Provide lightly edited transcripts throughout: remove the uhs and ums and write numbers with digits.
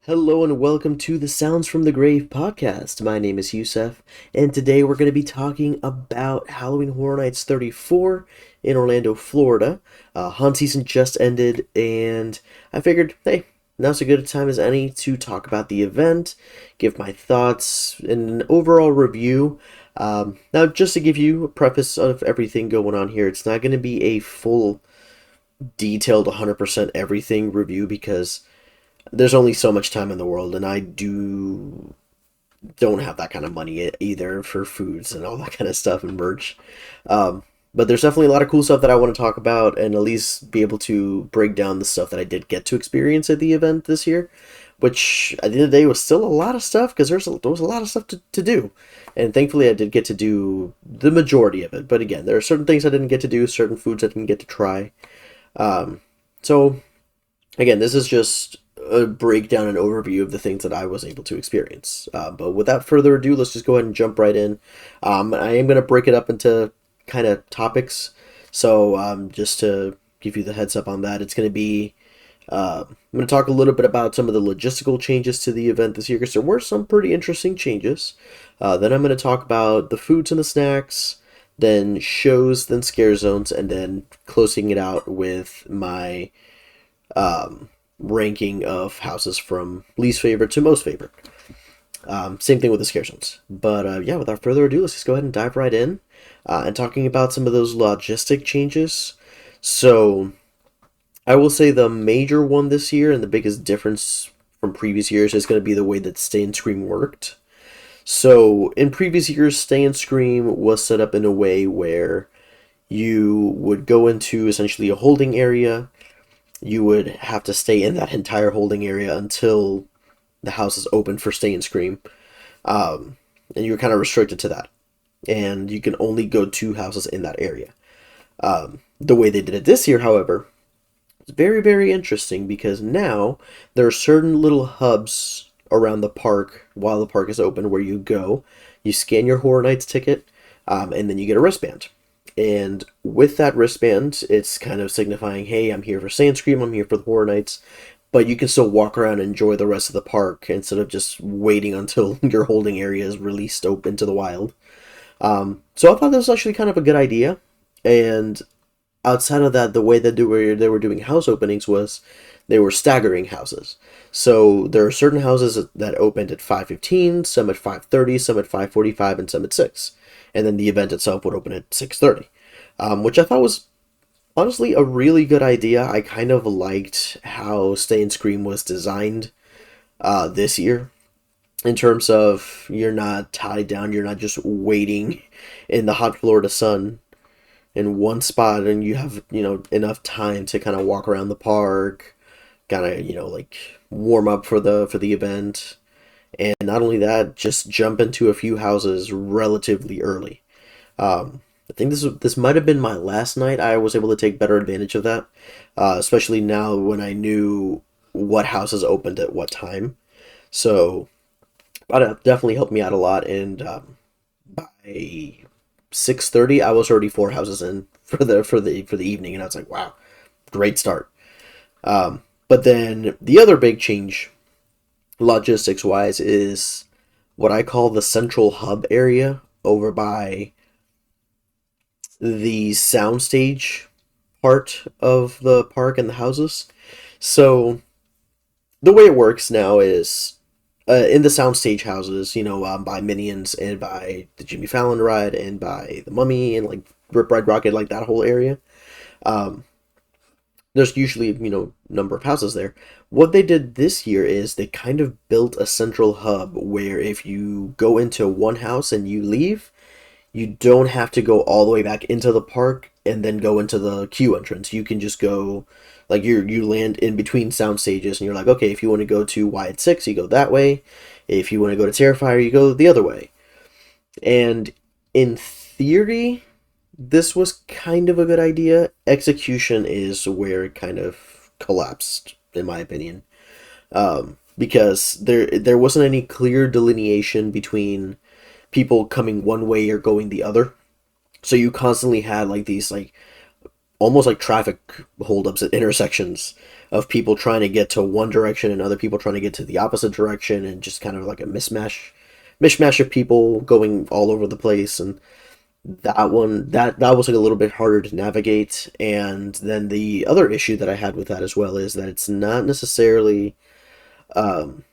Hello and welcome to the Sounds from the Grave podcast. My name is Yussef, and today we're going to be talking about Halloween Horror Nights 34 in Orlando, Florida. Haunt season just ended, and I figured, hey, now's as good a time as any to talk about the event, give my thoughts, and an overall review. Now, just to give you a preface of everything going on here, it's not going to be a full, detailed 100% everything review because there's only so much time in the world, and don't have that kind of money either for foods and all that kind of stuff and merch. But there's definitely a lot of cool stuff that I want to talk about and at least be able to break down the stuff that I did get to experience at the event this year, which at the end of the day was still a lot of stuff because there was a lot of stuff to do. And thankfully I did get to do the majority of it. But again, there are certain things I didn't get to do, certain foods I didn't get to try. So again, this is just a breakdown and overview of the things that I was able to experience. But without further ado, let's just go ahead and jump right in. I am going to break it up into kind of topics. So just to give you the heads up on that, it's going to be I'm going to talk a little bit about some of the logistical changes to the event this year because there were some pretty interesting changes. Then I'm going to talk about the foods and the snacks, then shows, then scare zones, and then closing it out with my ranking of houses from least favorite to most favorite. Same thing with the scare zones. But yeah, without further ado, let's just go ahead and dive right in and talking about some of those logistic changes. So I will say the major one this year and the biggest difference from previous years is going to be the way that Stay and Scream worked. So in previous years, Stay and Scream was set up in a way where you would go into essentially a holding area. You would have to stay in that entire holding area until the house is open for Stay and Scream. And you're kind of restricted to that. And you can only go to houses in that area. The way they did it this year, however, is very, very interesting because now there are certain little hubs around the park while the park is open where you go, you scan your Horror Nights ticket, and then you get a wristband. And with that wristband, it's kind of signifying, hey, I'm here for Stay and Scream, I'm here for the Horror Nights, but you can still walk around and enjoy the rest of the park instead of just waiting until your holding area is released open to the wild. So I thought that was actually kind of a good idea. And outside of that, the way that they were doing house openings was they were staggering houses. So there are certain houses that opened at 5:15, some at 5:30, some at 5:45, and some at 6. And then the event itself would open at 6:30, which I thought was honestly a really good idea. I kind of liked how Stay and Scream was designed this year in terms of you're not tied down, you're not just waiting in the hot Florida sun in one spot and you have, enough time to kind of walk around the park, kind of, like warm up for the event. And not only that, just jump into a few houses relatively early. I think this might have been my last night. I was able to take better advantage of that, especially now when I knew what houses opened at what time. So that definitely helped me out a lot. And by 6:30, I was already 4 houses in for the evening, and I was like, wow, great start. But then the other big change, logistics wise, is what I call the central hub area over by the soundstage part of the park and the houses. So the way it works now is in the soundstage houses, by Minions and by the Jimmy Fallon ride and by the Mummy and like Rip Ride Rocket, like that whole area. Um, there's usually number of houses there. What they did this year is they kind of built a central hub where if you go into one house and you leave, you don't have to go all the way back into the park and then go into the queue entrance. You can just go, like you land in between sound stages and you're like, okay, if you want to go to Wyatt 6, you go that way. If you want to go to Terrifier, you go the other way. And in theory, this was kind of a good idea. Execution is where it kind of collapsed, in my opinion. Because there wasn't any clear delineation between people coming one way or going the other. So you constantly had like these like almost like traffic holdups at intersections of people trying to get to one direction and other people trying to get to the opposite direction, and just kind of like a mishmash of people going all over the place. And that was like a little bit harder to navigate. And then the other issue that I had with that as well is that it's not necessarily um,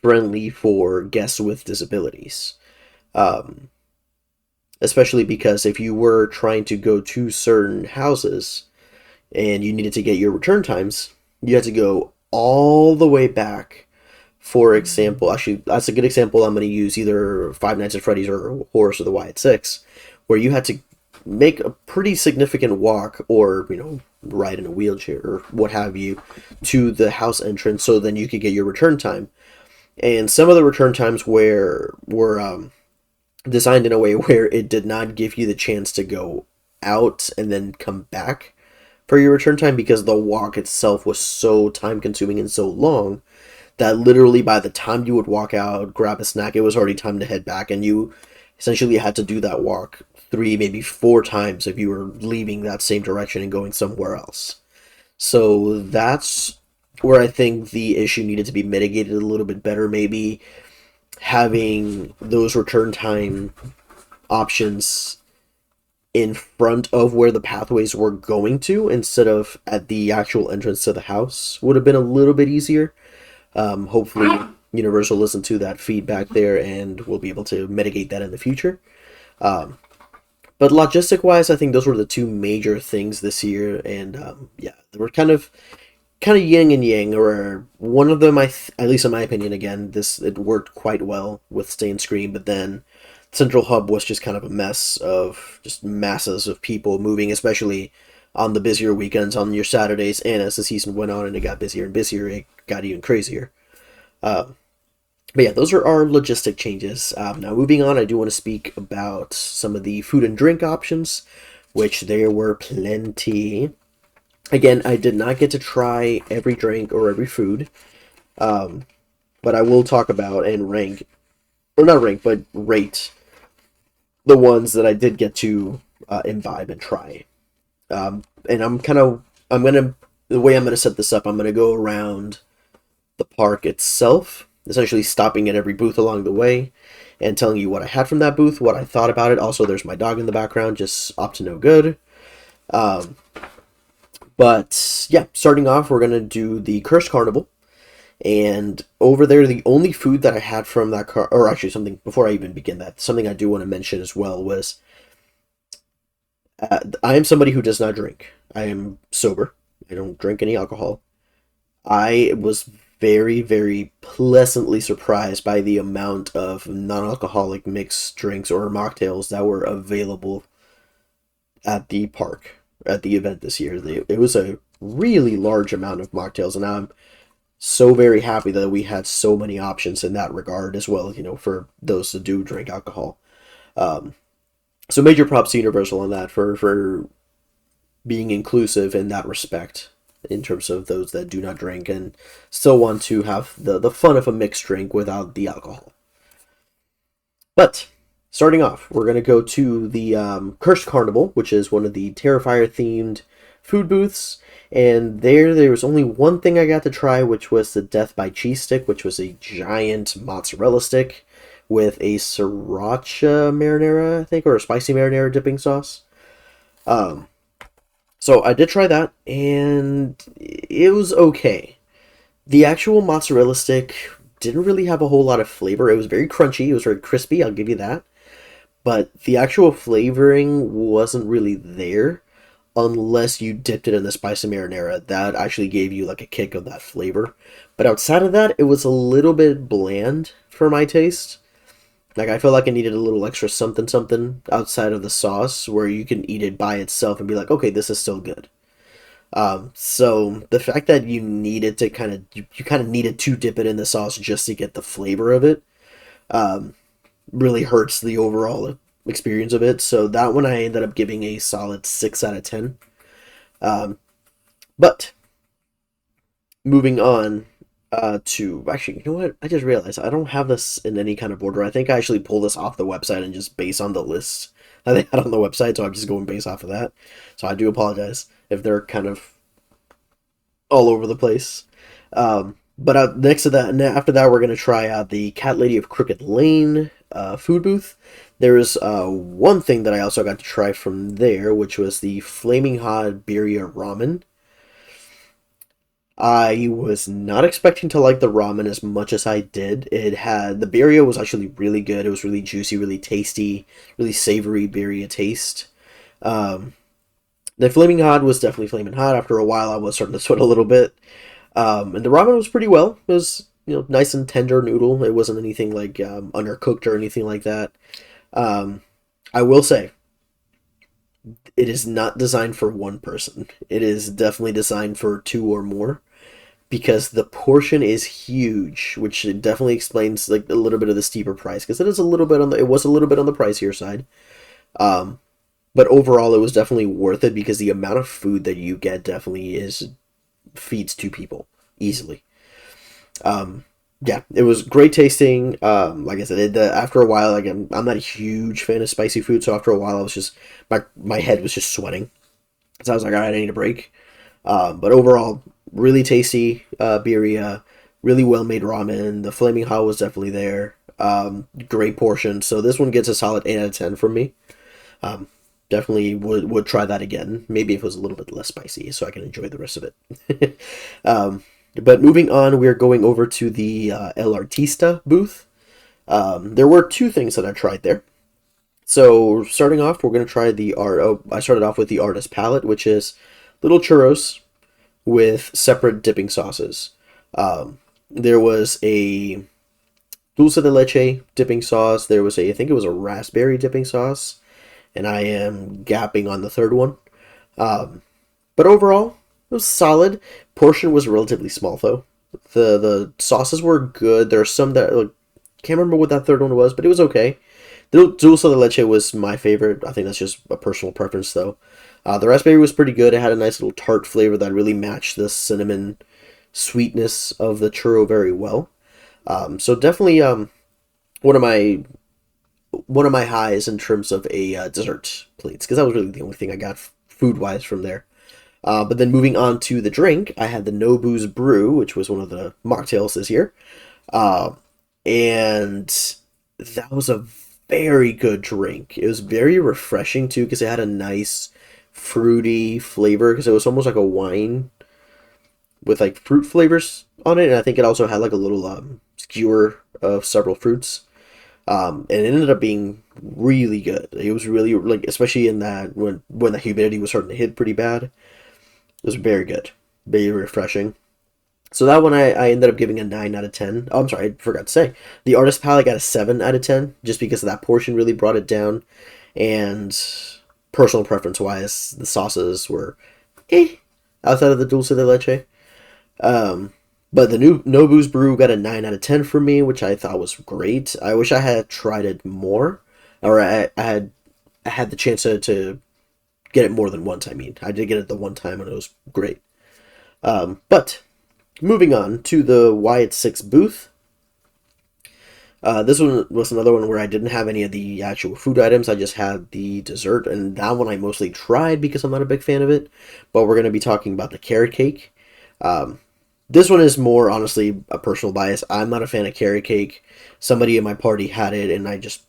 friendly for guests with disabilities. Um, Especially because if you were trying to go to certain houses and you needed to get your return times, you had to go all the way back. For example, actually, that's a good example. I'm going to use either Five Nights at Freddy's or Horrors of the Y at 6, where you had to make a pretty significant walk, or ride in a wheelchair or what have you, to the house entrance, so then you could get your return time. And some of the return times were designed in a way where it did not give you the chance to go out and then come back for your return time, because the walk itself was so time consuming and so long that literally by the time you would walk out, grab a snack, it was already time to head back, and you essentially had to do that walk three, maybe four times if you were leaving that same direction and going somewhere else. So that's where I think the issue needed to be mitigated a little bit better. Maybe having those return time options in front of where the pathways were going to, instead of at the actual entrance to the house, would have been a little bit easier. Hopefully, Universal listened to that feedback there and will be able to mitigate that in the future. Um, but logistic wise, I think those were the two major things this year, and yeah, they were kind of yin and yang. Or one of them, at least in my opinion, again, this it worked quite well with Stay and Scream, but then Central Hub was just kind of a mess of just masses of people moving, especially on the busier weekends, on your Saturdays, and as the season went on and it got busier and busier, it got even crazier. Uh, but yeah, those are our logistic changes. Now, moving on, I do want to speak about some of the food and drink options, which there were plenty. Again, I did not get to try every drink or every food, um, but I will talk about and rank, or not rank, but rate the ones that I did get to imbibe and try. And the way I'm gonna set this up, I'm gonna go around the park itself, essentially stopping at every booth along the way and telling you what I had from that booth, what I thought about it. Also, there's my dog in the background, just up to no good. Um, but yeah, starting off, we're gonna do the Cursed Carnival. And over there, the only food that I had from that car, or actually something before I even begin that, something I do want to mention as well was I am somebody who does not drink. I am sober. I don't drink any alcohol. I was very, very pleasantly surprised by the amount of non-alcoholic mixed drinks or mocktails that were available at the park, at the event this year. It was a really large amount of mocktails, and I'm so very happy that we had so many options in that regard as well, for those that do drink alcohol. Um, so major props to Universal on that for being inclusive in that respect, in terms of those that do not drink and still want to have the fun of a mixed drink without the alcohol. But starting off, we're going to go to the Cursed Carnival, which is one of the Terrifier themed food booths. And there was only one thing I got to try, which was the Death by Cheese Stick, which was a giant mozzarella stick with a sriracha marinara, I think, or a spicy marinara dipping sauce. Um, so I did try that, and it was okay. The actual mozzarella stick didn't really have a whole lot of flavor. It was very crunchy, it was very crispy, I'll give you that. But the actual flavoring wasn't really there unless you dipped it in the spicy marinara. That actually gave you like a kick of that flavor. But outside of that, it was a little bit bland for my taste. Like, I felt like I needed a little extra something something outside of the sauce, where you can eat it by itself and be like, okay, this is still good. So the fact that you kind of needed to dip it in the sauce just to get the flavor of it, um, really hurts the overall experience of it. So that one I ended up giving a solid 6 out of 10. Um, but moving on to, actually, you know what? I just realized I don't have this in any kind of order. I think I actually pulled this off the website and just based on the list they had on the website, so I'm just going based off of that. So I do apologize if they're kind of all over the place. But next to that, after that, we're gonna try out the Cat Lady of Crooked Lane food booth. There's one thing that I also got to try from there, which was the Flaming Hot Birria Ramen. I was not expecting to like the ramen as much as I did. It had the birria was actually really good. It was really juicy, really tasty, really savory birria taste. Um, the flaming hot was definitely flaming hot. After a while, I was starting to sweat a little bit. And the ramen was pretty well. It was nice and tender noodle. It wasn't anything like undercooked or anything like that. Um, I will say it is not designed for one person. It is definitely designed for two or more because the portion is huge, which definitely explains like a little bit of the steeper price because it is a little bit on the it was a little bit on the pricier side. Um, but overall, it was definitely worth it because the amount of food that you get definitely is feeds two people easily. Um, yeah, it was great tasting. Like I said, after a while, like I'm not a huge fan of spicy food, so after a while, I was just my head was just sweating. So I was like, all right, I need a break. But overall, really tasty birria, really well made ramen. The flaming hot was definitely there. Great portion. So this one gets a solid 8 out of 10 from me. Um, Definitely would try that again. Maybe if it was a little bit less spicy, so I can enjoy the rest of it. But moving on, we're going over to the El Artista booth. There were two things that I tried there. So starting off, we're gonna try the art. Oh, I started off with the artist palette, which is little churros with separate dipping sauces. There was a dulce de leche dipping sauce. There was I think it was a raspberry dipping sauce, and I am gapping on the third one. Um, but overall, it was solid. Portion was relatively small though. The sauces were good. There are some that like, can't remember what that third one was, but it was okay. The dulce de leche was my favorite. I think that's just a personal preference though. The raspberry was pretty good. It had a nice little tart flavor that really matched the cinnamon sweetness of the churro very well. So definitely one of my one of my highs in terms of a dessert plates because that was really the only thing I got food wise from there. But then moving on to the drink, I had the No Booze Brew, which was one of the mocktails this year, uh, and that was a very good drink. It was very refreshing too because it had a nice fruity flavor because it was almost like a wine with like fruit flavors on it, and I think it also had like a little skewer of several fruits. And it ended up being really good. It was really like, especially in that when the humidity was starting to hit pretty bad. It was very good, very refreshing. So that one I ended up giving a 9 out of 10. Oh, I'm sorry, I forgot to say the artist palette got a 7 out of 10 just because of that portion really brought it down, and personal preference wise, the sauces were outside of the dulce de leche. Um, but the new Nobu's Brew got a 9 out of 10 for me, which I thought was great. I wish I had tried it more, or I had the chance to get it more than once. I mean, I did get it the one time and it was great. But moving on to the Wyatt Six booth. This one was another one where I didn't have any of the actual food items. I just had the dessert, and that one I mostly tried because I'm not a big fan of it. But we're going to be talking about the carrot cake. Um, this one is more honestly a personal bias. I'm not a fan of carrot cake. Somebody in my party had it, and I just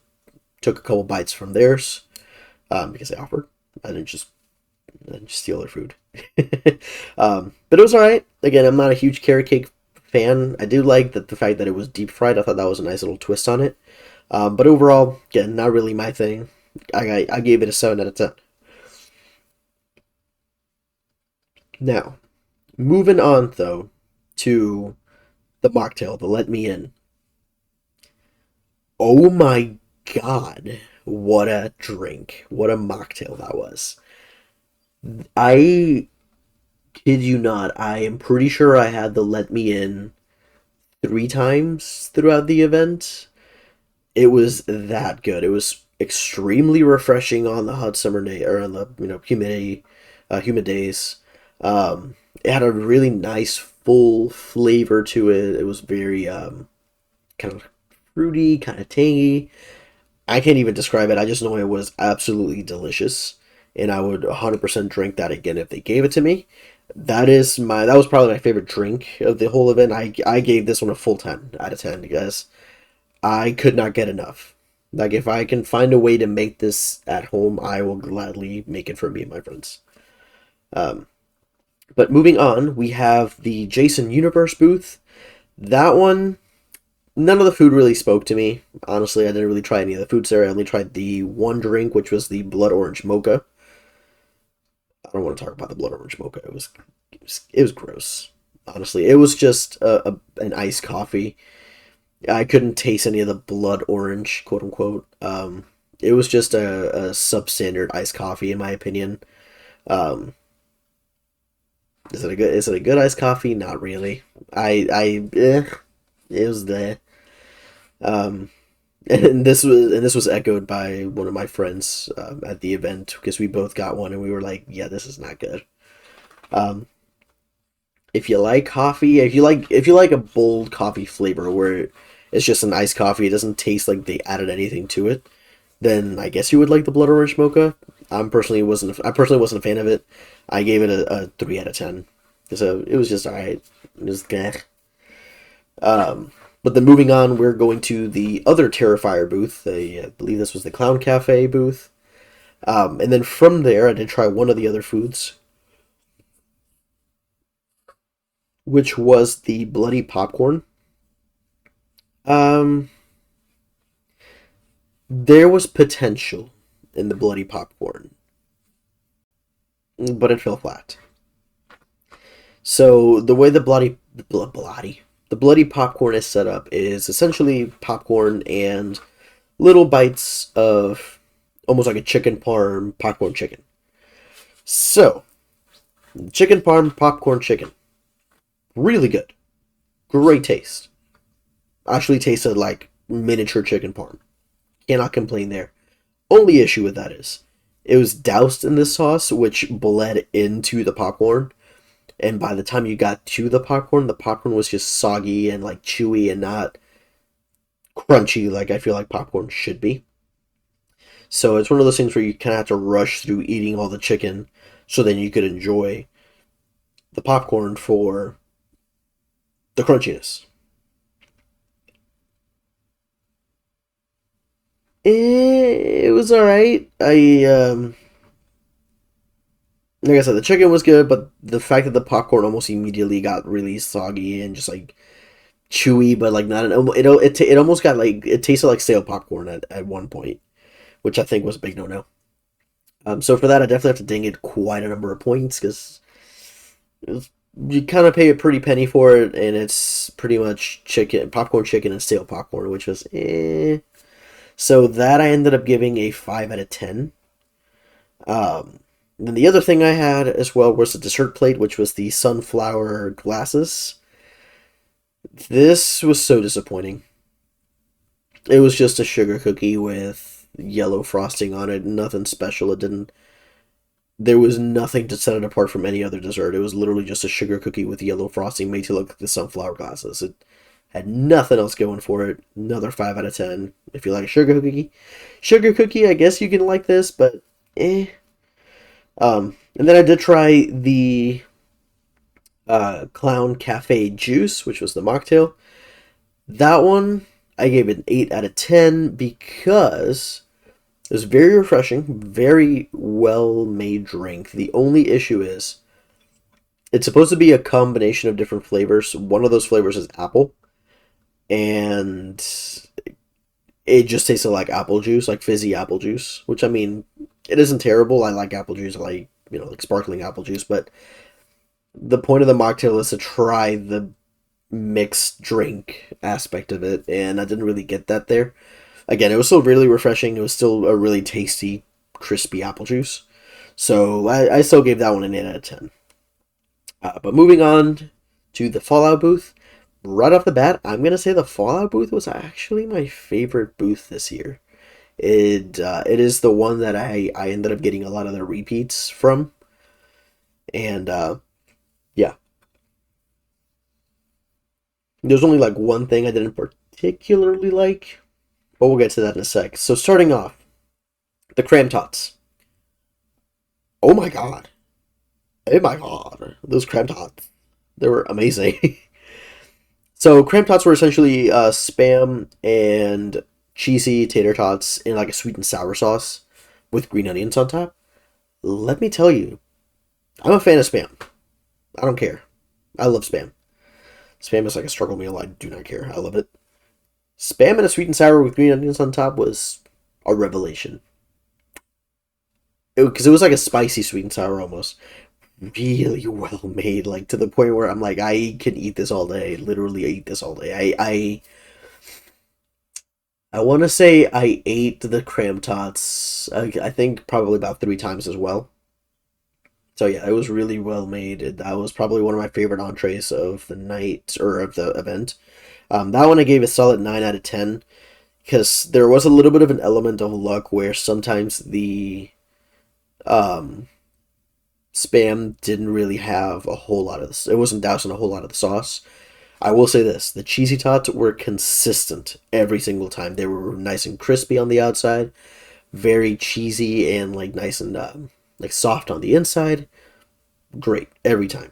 took a couple bites from theirs because they offered. I didn't just steal their food. But it was all right. Again, I'm not a huge carrot cake fan. I do like the fact that it was deep fried. I thought that was a nice little twist on it. But overall, again, not really my thing. I gave it a 7 out of 10. Now, moving on though to the mocktail, the Let Me In. Oh my god, what a drink! What a mocktail that was. I kid you not. I am pretty sure I had the Let Me In 3 times throughout the event. It was that good. It was extremely refreshing on the hot summer day or on the humid days. It had a really nice full flavor to it. It was very kind of fruity, kind of tangy. I can't even describe it. I just know it was absolutely delicious, and I would 100% drink that again if they gave it to me. That was probably my favorite drink of the whole event. I gave this one a full 10 out of 10, guys. I could not get enough. Like, if I can find a way to make this at home, I will gladly make it for me and my friends. Um, but moving on, we have the Jason Universe booth. That one, none of the food really spoke to me. Honestly, I didn't really try any of the foods there. I only tried the one drink, which was the blood orange mocha. I don't want to talk about the blood orange mocha. It was gross. Honestly, it was just an iced coffee. I couldn't taste any of the blood orange, quote unquote. It was just a substandard iced coffee, in my opinion. Um, is it a good iced coffee? Not really. It was there. Um, and this was echoed by one of my friends at the event because we both got one and we were like, yeah, this is not good. Um, if you like coffee, if you like a bold coffee flavor where it's just an iced coffee, it doesn't taste like they added anything to it, then I guess you would like the blood orange mocha. I personally wasn't a fan of it. I gave it a 3 out of 10. So it was just alright. It was bleh. But then moving on, we're going to the other Terrifier booth. I believe this was the Clown Cafe booth. And then from there, I did try one of the other foods, which was the bloody popcorn. Um, there was potential in the bloody popcorn, but it fell flat. So the way the bloody popcorn is set up is essentially popcorn and little bites of almost like a chicken parm popcorn chicken. So chicken parm popcorn chicken, really good, great taste. Actually tasted like miniature chicken parm. Cannot complain there. Only issue with that is it was doused in this sauce, which bled into the popcorn. And by the time you got to the popcorn was just soggy and like chewy and not crunchy like I feel like popcorn should be. So it's one of those things where you kind of have to rush through eating all the chicken so then you could enjoy the popcorn for the crunchiness. It was alright. Like I said, the chicken was good, but the fact that the popcorn almost immediately got really soggy and just like chewy, but like not an it almost got like it tasted like stale popcorn at one point, which I think was a big no no. So for that, I definitely have to ding it quite a number of points because you kind of pay a pretty penny for it, and it's pretty much chicken, popcorn, chicken, and stale popcorn, which was eh. So that I ended up giving a 5 out of 10. Then the other thing I had as well was the dessert plate, which was the sunflower glasses. This was so disappointing. It was just a sugar cookie with yellow frosting on it, nothing special. It didn't. There was nothing to set it apart from any other dessert. It was literally just a sugar cookie with yellow frosting made to look like the sunflower glasses. It had nothing else going for it. Another 5 out of 10. If you like a sugar cookie, I guess you can like this, but eh. And then I did try the Clown Cafe Juice, which was the mocktail. That one, I gave it an 8 out of 10 because it was very refreshing, very well made drink. The only issue is it's supposed to be a combination of different flavors. One of those flavors is apple, and it just tasted like apple juice, like fizzy apple juice, which I mean, it isn't terrible. I like apple juice. I like, like sparkling apple juice, but the point of the mocktail is to try the mixed drink aspect of it, and I didn't really get that there. Again, it was still really refreshing. It was still a really tasty, crispy apple juice. So I still gave that one an 8 out of 10. But moving on to the Fallout booth, right off the bat, I'm going to say the Fallout booth was actually my favorite booth this year. It is the one that I ended up getting a lot of the repeats from. And yeah, there's only like one thing I didn't particularly like. but we'll get to that in a sec. So starting off, the cram tots. Oh my god. Oh my god. Those cram tots. They were amazing. So cram tots were essentially spam and cheesy tater tots in like a sweet and sour sauce with green onions on top. Let me tell you, I'm a fan of spam. I don't care. I love spam. Spam is like a struggle meal. I do not care. I love it. Spam and a sweet and sour with green onions on top was a revelation. Because it was like a spicy sweet and sour almost. Really well made, like to the point where I'm like, I can eat this all day. Literally, I eat this all day. I want to say I ate the cram tots. I think probably about 3 times as well. So yeah, it was really well made. That was probably one of my favorite entrees of the night or of the event. That one I gave a solid 9 out of 10 because there was a little bit of an element of luck where sometimes the um, spam didn't really have a whole lot of this. It wasn't doused in a whole lot of the sauce. I will say this: the cheesy tots were consistent every single time. They were nice and crispy on the outside, very cheesy and like nice and like soft on the inside. Great every time.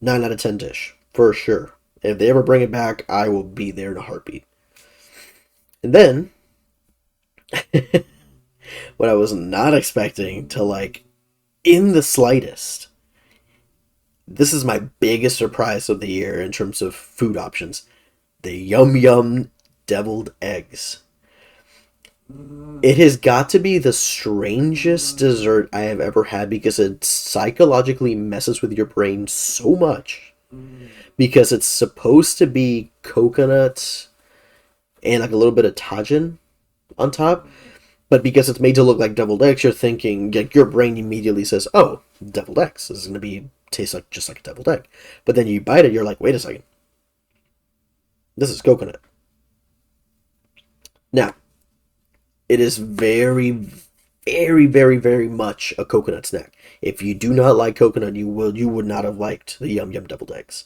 9 out of 10 dish for sure. If they ever bring it back, I will be there in a heartbeat. And then, what I was not expecting to like in the slightest, this is my biggest surprise of the year in terms of food options. The Yum Yum deviled eggs. It has got to be the strangest dessert I have ever had because it psychologically messes with your brain so much. Because it's supposed to be coconut and like a little bit of tajin on top, but because it's made to look like deviled eggs, you're thinking like your brain immediately says, "Oh, deviled eggs. This is gonna be taste like just like a deviled egg." But then you bite it, you're like, "Wait a second, this is coconut." Now, it is very, very, very, very much a coconut snack. If you do not like coconut, you would not have liked the Yum Yum deviled eggs.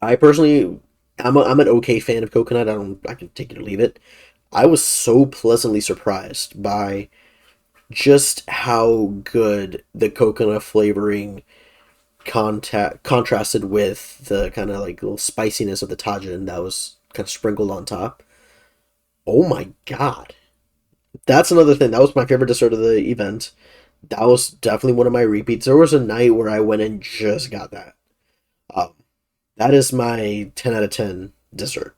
I personally, I'm an okay fan of coconut. I can take it or leave it. I was so pleasantly surprised by just how good the coconut flavoring contrasted with the kind of like little spiciness of the tajin that was kind of sprinkled on top. Oh my god. That's another thing. That was my favorite dessert of the event. That was definitely one of my repeats. There was a night where I went and just got that. Um, that is my 10 out of 10 dessert.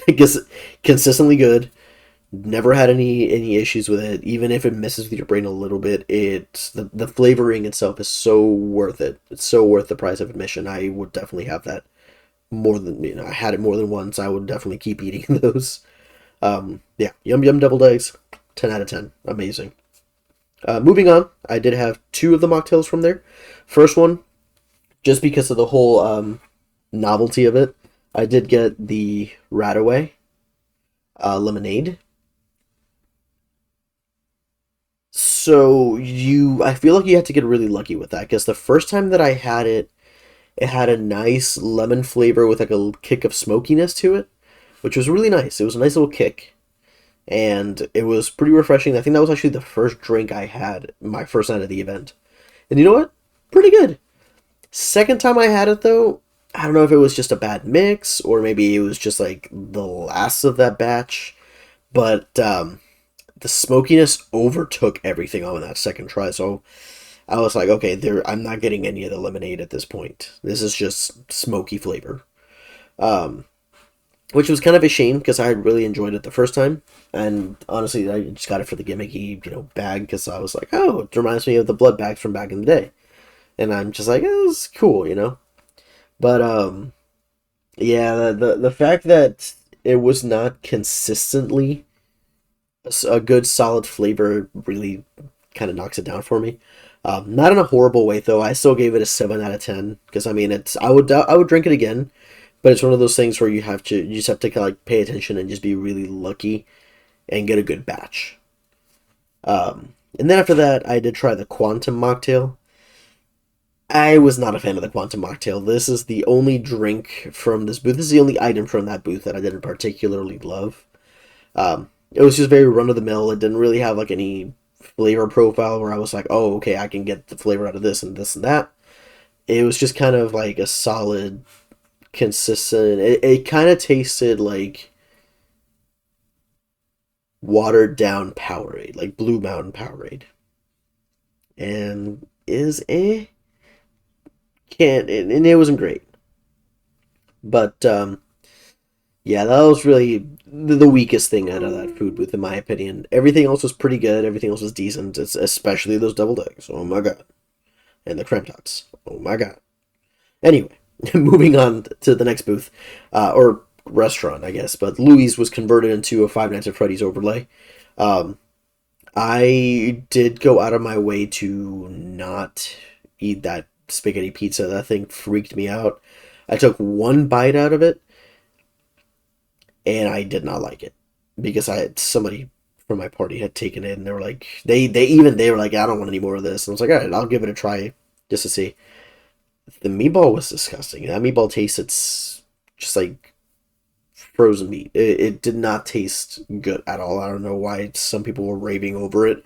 I guess consistently good. Never had any issues with it. Even if it messes with your brain a little bit, the flavoring itself is so worth it. It's so worth the price of admission. I would definitely have that more than I had it more than once. I would definitely keep eating those. Yeah, Yum Yum deviled eggs, 10 out of 10, amazing. Moving on, I did have two of the mocktails from there. First one, just because of the whole novelty of it, I did get the Radaway lemonade. I feel like you had to get really lucky with that because the first time that I had it, it had a nice lemon flavor with like a kick of smokiness to it, which was really nice. It was a nice little kick, and it was pretty refreshing. I think that was actually the first drink I had my first night of the event, and you know what? Pretty good. Second time I had it though, I don't know if it was just a bad mix or maybe it was just like the last of that batch, but the smokiness overtook everything on that second try. So I was like, okay, I'm not getting any of the lemonade at this point. This is just smoky flavor. Um, which was kind of a shame because I really enjoyed it the first time, and honestly, I just got it for the gimmicky, bag because I was like, oh, it reminds me of the blood bags from back in the day, and I'm just like, oh, it's cool. But yeah, the fact that it was not consistently a good solid flavor really kind of knocks it down for me. Not in a horrible way though. I still gave it a 7 out of 10 because I mean it's I would drink it again, but it's one of those things where you just have to kind of like pay attention and just be really lucky and get a good batch. And then after that, I did try the Quantum mocktail. I was not a fan of the Quantum mocktail. This is the only drink from this booth. This is the only item from that booth that I didn't particularly love. It was just very run of the mill. It didn't really have like any flavor profile where I was like, oh, okay, I can get the flavor out of this and that. It was just kind of like a solid, consistent. It kind of tasted like watered down Powerade, like Blue Mountain Powerade, and is can't and it wasn't great, but yeah, that was really the weakest thing out of that food booth in my opinion. Everything else was pretty good. Everything else was decent. It's especially those deviled eggs. Oh my god, and the creme tots. Oh my god. Anyway, moving on to the next booth, or restaurant, I guess. But Louis was converted into a Five Nights at Freddy's overlay. Um, I did go out of my way to not eat that spaghetti pizza. That thing freaked me out. I took one bite out of it, and I did not like it because I had somebody from my party had taken it, and they were like, they were like, I don't want any more of this. And I was like, all right, I'll give it a try just to see. The meatball was disgusting. That meatball tasted just like frozen meat. It did not taste good at all. I don't know why some people were raving over it.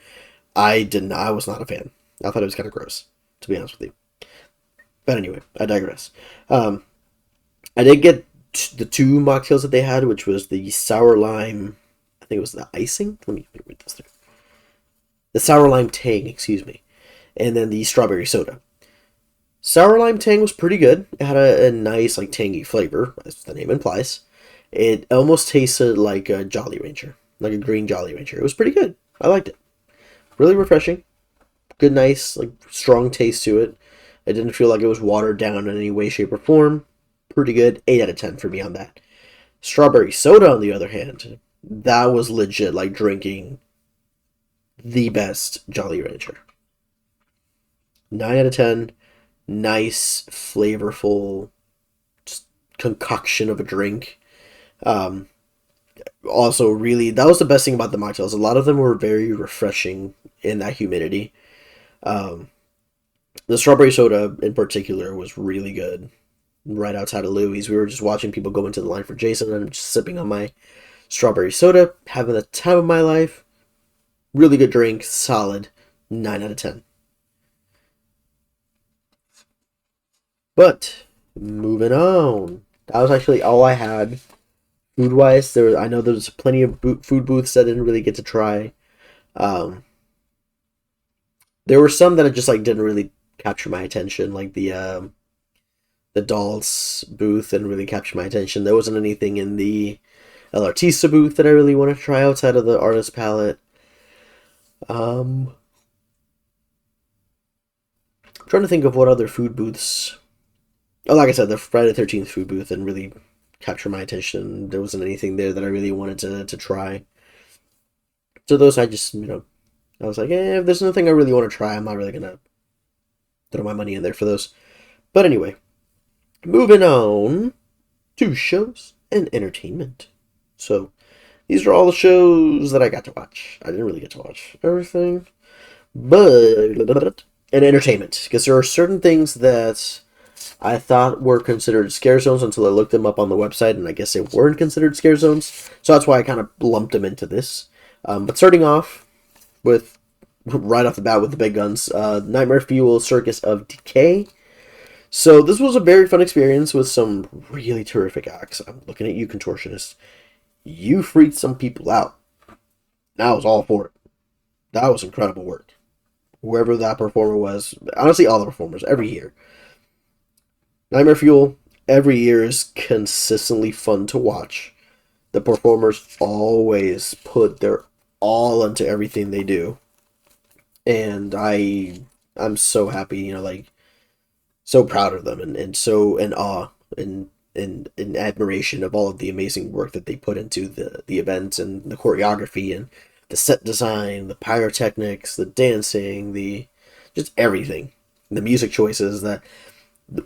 I didn't. I was not a fan. I thought it was kind of gross, to be honest with you. But anyway, I digress. Um, I did get the two mocktails that they had, which was the sour lime. I think it was the icing. Let me read this through. The sour lime tang, excuse me, and then the strawberry soda. Sour lime tang was pretty good. It had a nice, like, tangy flavor, as the name implies. It almost tasted like a Jolly Rancher, like a green Jolly Rancher. It was pretty good. I liked it. Really refreshing. Good, nice, like, strong taste to it. It didn't feel like it was watered down in any way, shape, or form. Pretty good. 8 out of 10 for me on that. Strawberry soda, on the other hand, that was legit like drinking the best Jolly Rancher. 9 out of 10. Nice, flavorful just concoction of a drink. Um, Also, really, that was the best thing about the mocktails. A lot of them were very refreshing in that humidity. Um, the strawberry soda in particular was really good. Right outside of Louis, we were just watching people go into the line for Jason, and I'm just sipping on my strawberry soda, having the time of my life. Really good drink, solid 9 out of 10. But moving on, that was actually all I had food wise. I know there's plenty of food booths that I didn't really get to try. Um, there were some that I just like didn't really capture my attention, like the dolls booth didn't really capture my attention. There wasn't anything in the El Artista booth that I really want to try outside of the artist palette. I'm trying to think of what other food booths. Oh, like I said, the Friday the 13th food booth didn't really capture my attention. There wasn't anything there that I really wanted to try. So those I just, I was like, if there's nothing I really want to try, I'm not really going to throw my money in there for those. But anyway, moving on to shows and entertainment. So these are all the shows that I got to watch. I didn't really get to watch everything, but and entertainment, because there are certain things that I thought were considered scare zones until I looked them up on the website, and I guess they weren't considered scare zones. So that's why I kind of lumped them into this. But starting off with right off the bat with the big guns, Nightmare Fuel Circus of Decay. So this was a very fun experience with some really terrific acts. I'm looking at you, contortionists. You freaked some people out. I was all for it. That was incredible work. Whoever that performer was, honestly, all the performers every year. Nightmare Fuel every year is consistently fun to watch. The performers always put their all into everything they do, and I'm so happy, like so proud of them, and so in awe and in admiration of all of the amazing work that they put into the events and the choreography and the set design, the pyrotechnics, the dancing, the just everything, the music choices. That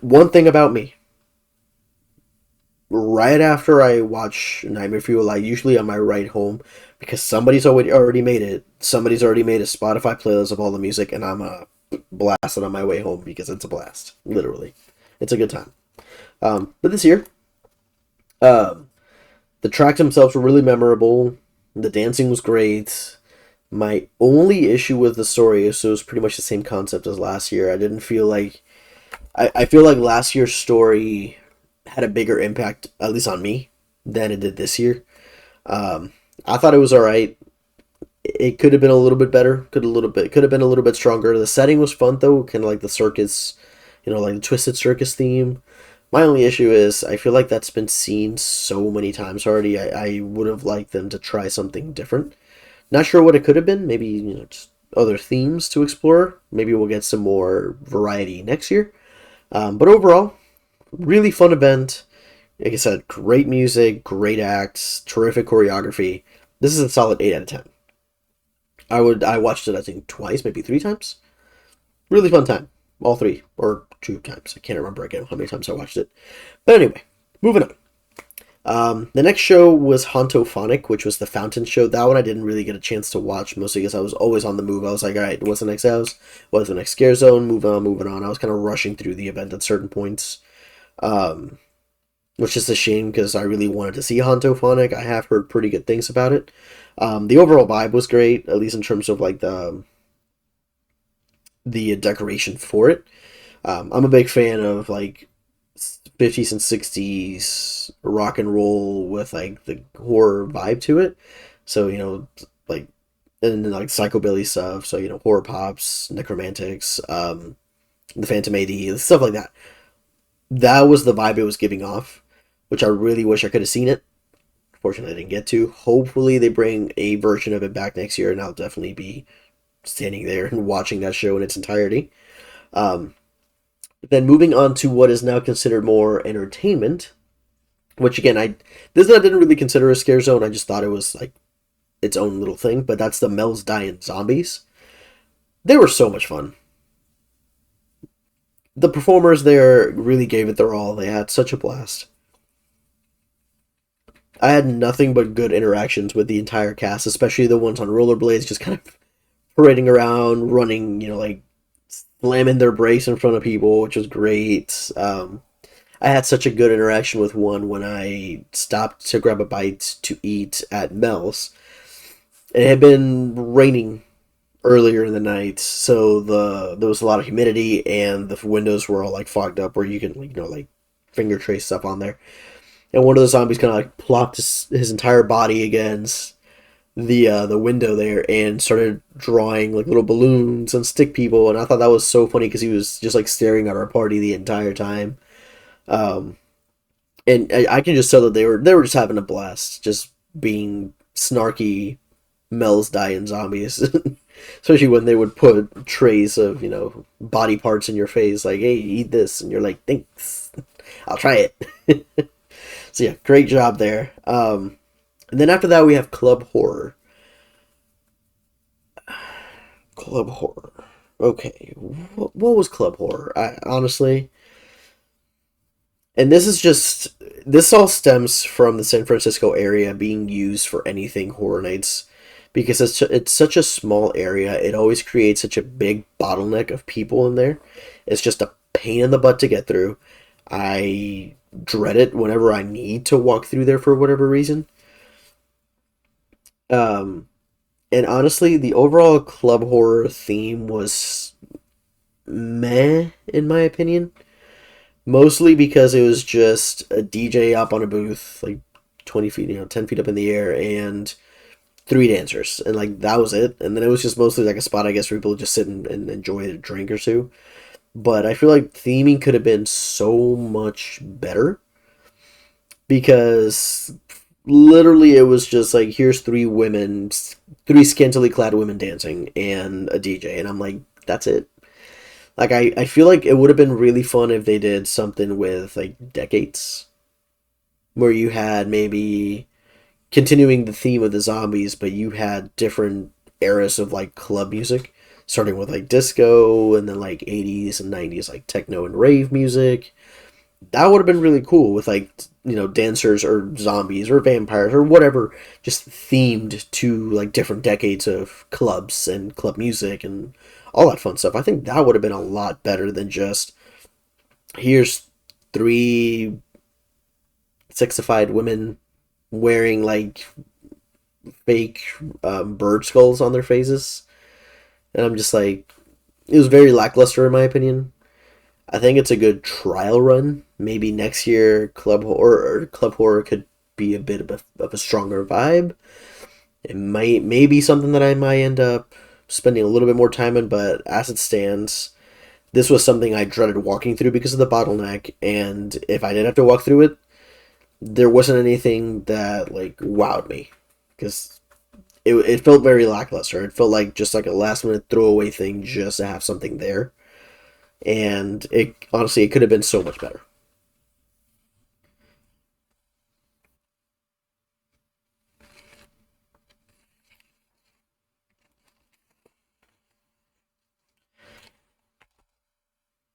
one thing about me, right after I watch Nightmare Fuel, I usually on my ride home, because somebody's already made it. Somebody's already made a Spotify playlist of all the music, and I'm blasting on my way home because it's a blast. Literally, it's a good time. But this year, the tracks themselves were really memorable. The dancing was great. My only issue with the story is it was pretty much the same concept as last year. I didn't feel like I feel like last year's story had a bigger impact, at least on me, than it did this year. Um, I thought it was all right. It could have been a little bit better. Could have been a little bit stronger. The setting was fun though, kind of like the circus, like the Twisted Circus theme. My only issue is I feel like that's been seen so many times already. I would have liked them to try something different. Not sure what it could have been. Maybe just other themes to explore. Maybe we'll get some more variety next year. But overall, really fun event. Like I said, great music, great acts, terrific choreography. This is a solid 8 out of 10. I watched it I think twice, maybe 3 times. Really fun time. All three or 2 times. I can't remember again how many times I watched it. But anyway, moving on. The next show was Hontophonic, which was the fountain show. That one I didn't really get a chance to watch, mostly because I was always on the move. I was like, all right, what's the next house? What's the next scare zone? Moving on, moving on. I was kind of rushing through the event at certain points, um, which is a shame because I really wanted to see Hontophonic. I have heard pretty good things about it. The overall vibe was great, at least in terms of like the decoration for it. I'm a big fan of like 50s and 60s rock and roll with like the horror vibe to it. So, like, and then like psychobilly stuff. So, horror pops, necromantics, the Phantom AD, stuff like that. That was the vibe it was giving off, which I really wish I could have seen it. Fortunately, I didn't get to. Hopefully, they bring a version of it back next year, and I'll definitely be standing there and watching that show in its entirety. Um, then moving on to what is now considered more entertainment, which again I didn't really consider a scare zone. I just thought it was like its own little thing. But that's the Mel's Dying Zombies. They were so much fun. The performers there really gave it their all. They had such a blast. I had nothing but good interactions with the entire cast, especially the ones on rollerblades, just kind of parading around, running, like slamming their brakes in front of people, which was great. I had such a good interaction with one when I stopped to grab a bite to eat at Mel's. It had been raining earlier in the night, so there was a lot of humidity, and the windows were all like fogged up, where you can like finger trace stuff on there. And one of the zombies kind of like plopped his entire body against the window there and started drawing like little balloons and stick people, and I thought that was so funny because he was just like staring at our party the entire time. Um, and I can just tell that they were just having a blast, just being snarky Mel's dying zombies. Especially when they would put trays of body parts in your face, like, "Hey, eat this," and you're like, "Thanks, I'll try it." So yeah, great job there. And then after that we have Club Horror. Club Horror. Okay, what was Club Horror? I honestly, and this all stems from the San Francisco area being used for anything horror nights, because it's such a small area. It always creates such a big bottleneck of people in there. It's just a pain in the butt to get through. I dread it whenever I need to walk through there for whatever reason. Um, and honestly, the overall club horror theme was meh, in my opinion. Mostly because it was just a DJ up on a booth, like 20 feet, 10 feet up in the air, and three dancers. And, like, that was it. And then it was just mostly, like, a spot, I guess, for people to just sit and enjoy a drink or two. But I feel like theming could have been so much better, because literally it was just like, here's three scantily clad women dancing and a DJ. And I'm like, that's it. Like, I feel like it would have been really fun if they did something with, like, decades, where you had maybe continuing the theme of the zombies, but you had different eras of, like, club music, starting with, like, disco, and then, like, 80s and 90s, like, techno and rave music. That would have been really cool with, like, dancers or zombies or vampires or whatever, just themed to, like, different decades of clubs and club music and all that fun stuff. I think that would have been a lot better than just, here's three sexified women wearing, like, fake bird skulls on their faces, and I'm just like, it was very lackluster in my opinion. I think it's a good trial run. Maybe next year, Club Horror could be a bit of a stronger vibe. It might maybe something that I might end up spending a little bit more time in, but as it stands, this was something I dreaded walking through because of the bottleneck. And if I did have to walk through it, there wasn't anything that like wowed me because it felt very lackluster. It felt like just like a last minute throwaway thing just to have something there. And it honestly, it could have been so much better.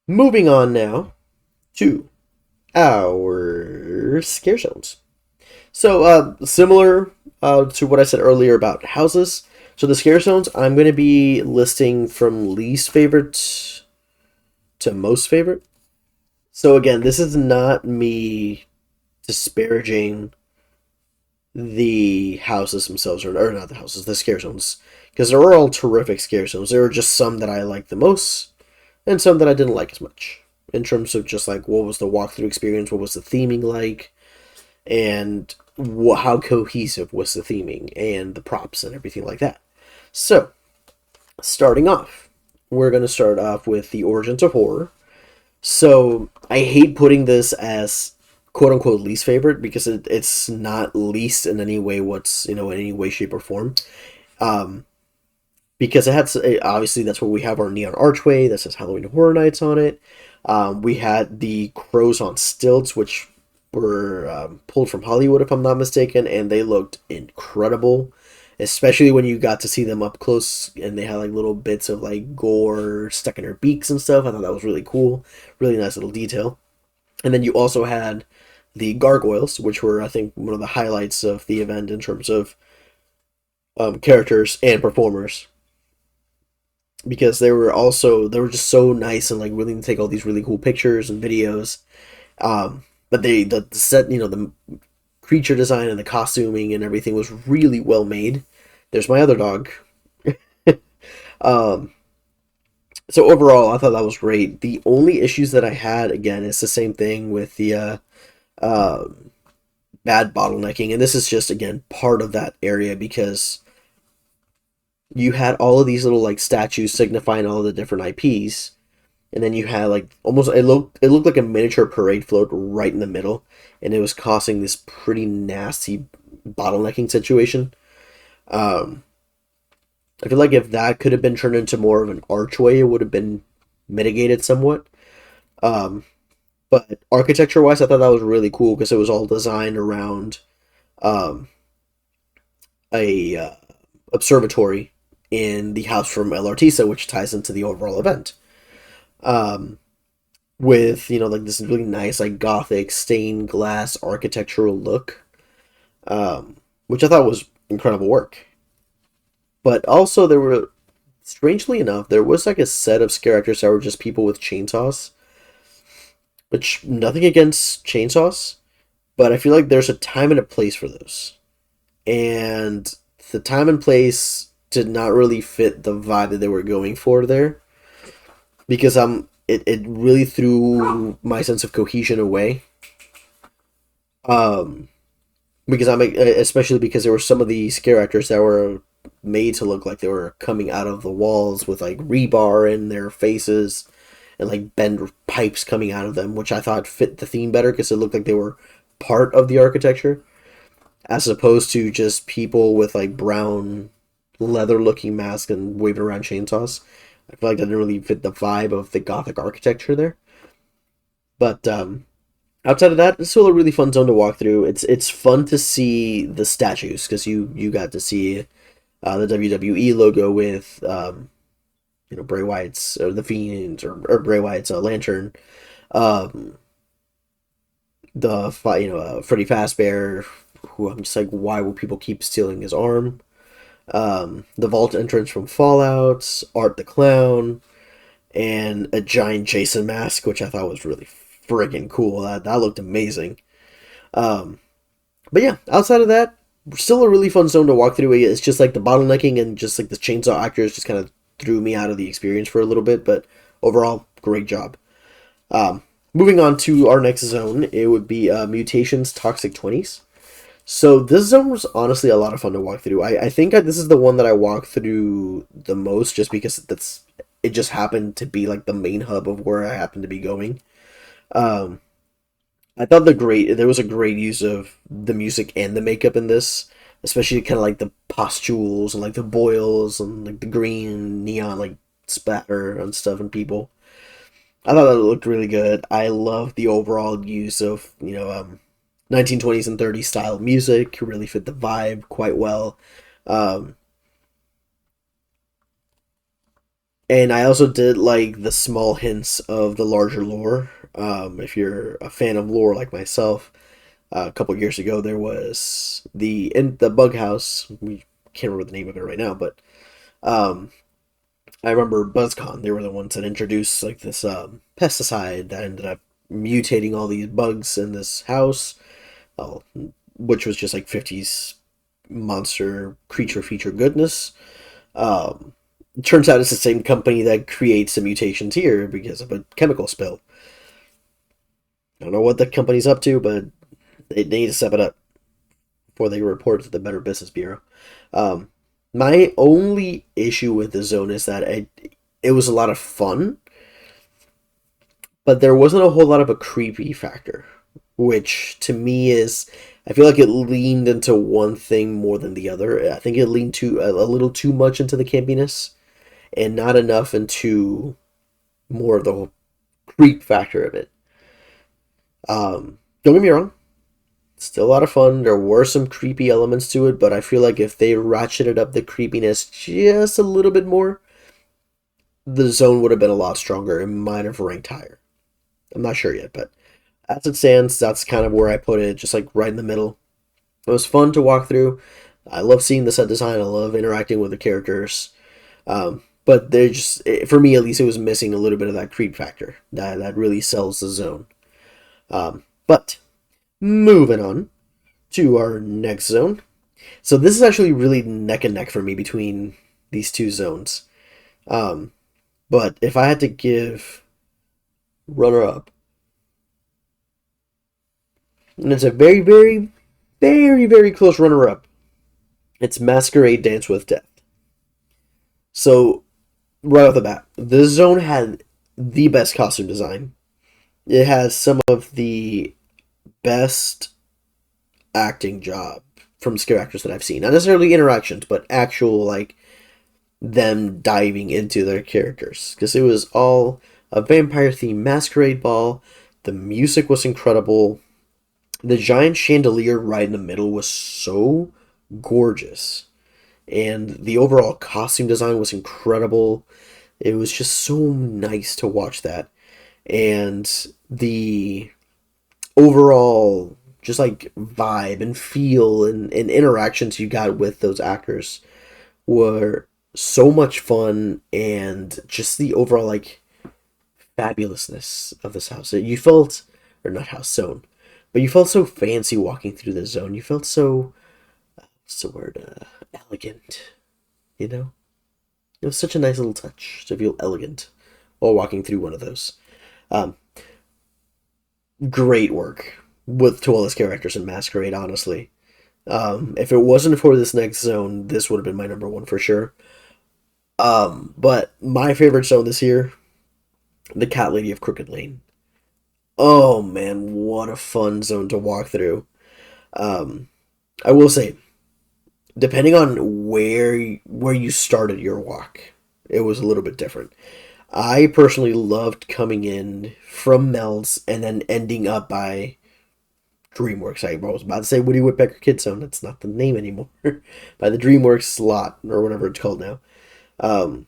Moving on now to our scare zones. So, similar to what I said earlier about houses. So, the scare zones, I'm going to be listing from least favorite to most favorite. So, again, this is not me disparaging the houses themselves, or not the houses, the scare zones. Because they're all terrific scare zones. There were just some that I liked the most, and some that I didn't like as much. In terms of just like what was the walkthrough experience, what was the theming like, and how cohesive was the theming and the props and everything like that. So, starting off, we're going to start off with the origins of horror. So, I hate putting this as quote unquote least favorite because it's not least in any way, in any way, shape, or form. Um, because it had obviously that's where we have our neon archway that says Halloween Horror Nights on it. We had the crows on stilts, which were pulled from Hollywood, if I'm not mistaken, and they looked incredible, especially when you got to see them up close and they had like little bits of like gore stuck in their beaks and stuff. I thought that was really cool, really nice little detail. And then you also had the gargoyles, which were I think one of the highlights of the event in terms of characters and performers because they were just so nice and like willing to take all these really cool pictures and videos. But the set, the creature design and the costuming and everything was really well made. There's my other dog. um, so overall, I thought that was great. The only issues that I had, again, is the same thing with the uh, bad bottlenecking, and this is just again part of that area because you had all of these little like statues signifying all the different IPs, and then you had like almost it looked like a miniature parade float right in the middle, and it was causing this pretty nasty bottlenecking situation. Um, I feel like if that could have been turned into more of an archway, it would have been mitigated somewhat. Um, but architecture wise, I thought that was really cool because it was all designed around um, a observatory in the house from El Artisa, which ties into the overall event. Um, with like this really nice like gothic stained glass architectural look, which I thought was incredible work. But also there were, strangely enough, there was like a set of scare actors that were just people with chainsaws, which nothing against chainsaws, but I feel like there's a time and a place for those, and the time and place did not really fit the vibe that they were going for there because it really threw my sense of cohesion away. Um, because especially because there were some of the scare actors that were made to look like they were coming out of the walls with like rebar in their faces and like bend pipes coming out of them, which I thought fit the theme better because it looked like they were part of the architecture as opposed to just people with like brown leather looking masks and waving around chainsaws. I feel like that didn't really fit the vibe of the gothic architecture there. But outside of that, it's still a really fun zone to walk through. It's fun to see the statues because you got to see the WWE logo with Bray Wyatt's or the Fiend or Bray Wyatt's lantern. Um, Freddy Fazbear, who I'm just like, why will people keep stealing his arm? The vault entrance from Fallout, Art the Clown, and a giant Jason mask, which I thought was really friggin' cool. That looked amazing. Um, but yeah, outside of that, Still a really fun zone to walk through. It's just like the bottlenecking and just like the chainsaw actors just kind of threw me out of the experience for a little bit, but overall, great job. Um, Moving on to our next zone, it would be Mutations Toxic 20s. So this zone was honestly a lot of fun to walk through. I think this is the one that I walked through the most just because it just happened to be like the main hub of where I happened to be going. Um, I thought there was a great use of the music and the makeup in this, especially kind of like the pustules and like the boils and like the green neon like spatter and stuff and people. I thought that looked really good. I love the overall use of 1920s and 30s style music. Really fit the vibe quite well. Um, and I also did like the small hints of the larger lore. If you're a fan of lore like myself, a couple years ago there was the bug house. We can't remember the name of it right now, but um, I remember BuzzCon. They were the ones that introduced like this pesticide that ended up mutating all these bugs in this house, oh, which was just like 50s monster creature feature goodness. Um, it turns out it's the same company that creates the mutations here because of a chemical spill. I don't know what the company's up to, but they need to step it up before they report to the Better Business Bureau. Um, my only issue with the zone is that it was a lot of fun, but there wasn't a whole lot of a creepy factor, which to me is, I feel like it leaned into one thing more than the other. I think it leaned a little too much into the campiness and not enough into more of the creep factor of it. Don't get me wrong, still a lot of fun. There were some creepy elements to it, but I feel like if they ratcheted up the creepiness just a little bit more, the zone would have been a lot stronger and might have ranked higher. I'm not sure yet, but as it stands, that's kind of where I put it, just like right in the middle. It was fun to walk through. I love seeing the set design. I love interacting with the characters. But they're just, for me at least, it was missing a little bit of that creep factor that really sells the zone. But moving on to our next zone. So this is actually really neck and neck for me between these two zones. Um, but if I had to give runner up, and it's a very, very, very, very close runner up, it's Masquerade Dance with Death. So right off the bat, this zone had the best costume design. It has some of the best acting job from scare actors that I've seen. Not necessarily interactions, but actual like them diving into their characters. Because it was all a vampire themed masquerade ball. The music was incredible. The giant chandelier right in the middle was so gorgeous. And the overall costume design was incredible. It was just so nice to watch that. And the overall just like vibe and feel and interactions you got with those actors were so much fun, and just the overall like fabulousness of this house. You felt, or not house, zone, but you felt so fancy walking through the zone. You felt so, what's the word, elegant, you know? It was such a nice little touch to feel elegant while walking through one of those. Um, Great work with to all his characters in Masquerade, honestly. If it wasn't for this next zone, this would have been my number one for sure. But my favorite zone this year, the Cat Lady of Crooked Lane. Oh man, what a fun zone to walk through. Um, I will say, depending on where you started your walk, it was a little bit different. I personally loved coming in from Mel's and then ending up by DreamWorks. I was about to say Woody Woodpecker Kid Zone. That's not the name anymore. By the DreamWorks slot or whatever it's called now. Um,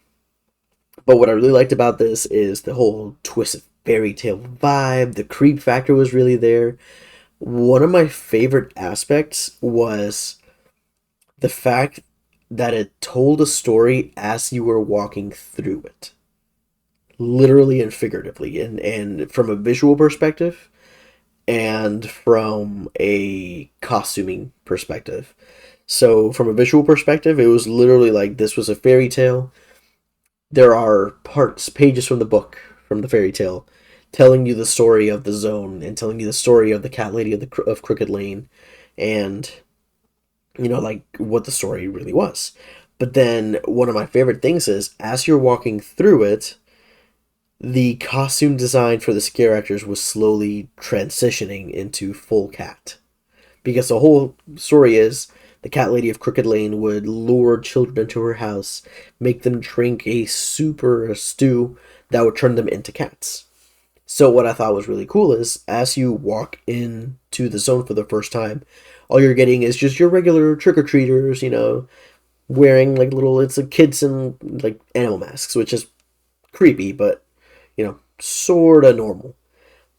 but what I really liked about this is the whole twisted fairy tale vibe. The creep factor was really there. One of my favorite aspects was the fact that it told a story as you were walking through it, literally and figuratively. And from a visual perspective, and from a costuming perspective. So, from a visual perspective, it was literally like this was a fairy tale. There are pages from the book, from the fairy tale, telling you the story of the zone and telling you the story of the cat lady of Crooked Lane, and like what the story really was. But then one of my favorite things is as you're walking through it, the costume design for the scare actors was slowly transitioning into full cat. Because the whole story is the cat lady of Crooked Lane would lure children into her house, make them drink a super stew that would turn them into cats. So what I thought was really cool is as you walk into the zone for the first time, all you're getting is just your regular trick-or-treaters, wearing like it's like kids in like animal masks, which is creepy, but sorta normal.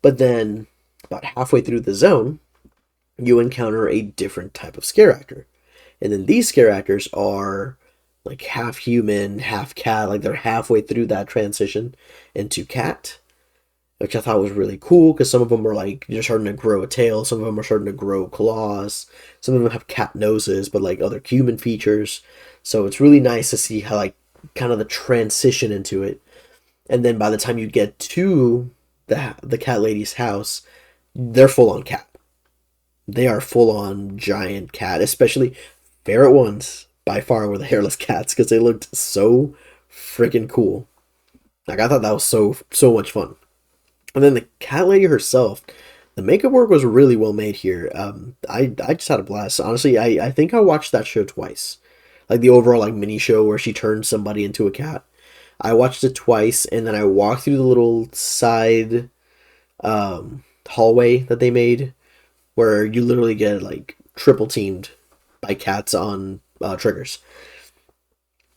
But then about halfway through the zone, you encounter a different type of scare actor. And then these scare actors are like half human, half cat, like they're halfway through that transition into cat, which I thought was really cool because some of them are like you're starting to grow a tail, some of them are starting to grow claws, some of them have cat noses, but like other human features. So it's really nice to see how like kind of the transition into it. And then by the time you get to the cat lady's house, they're full on cat. They are full on giant cat, especially favorite ones by far were the hairless cats because they looked so freaking cool. Like I thought that was so much fun. And then the cat lady herself, the makeup work was really well made here. I just had a blast. Honestly, I think I watched that show twice. Like the overall like mini show where she turned somebody into a cat. I watched it twice, and then I walked through the little side hallway that they made, where you literally get like triple teamed by cats on triggers.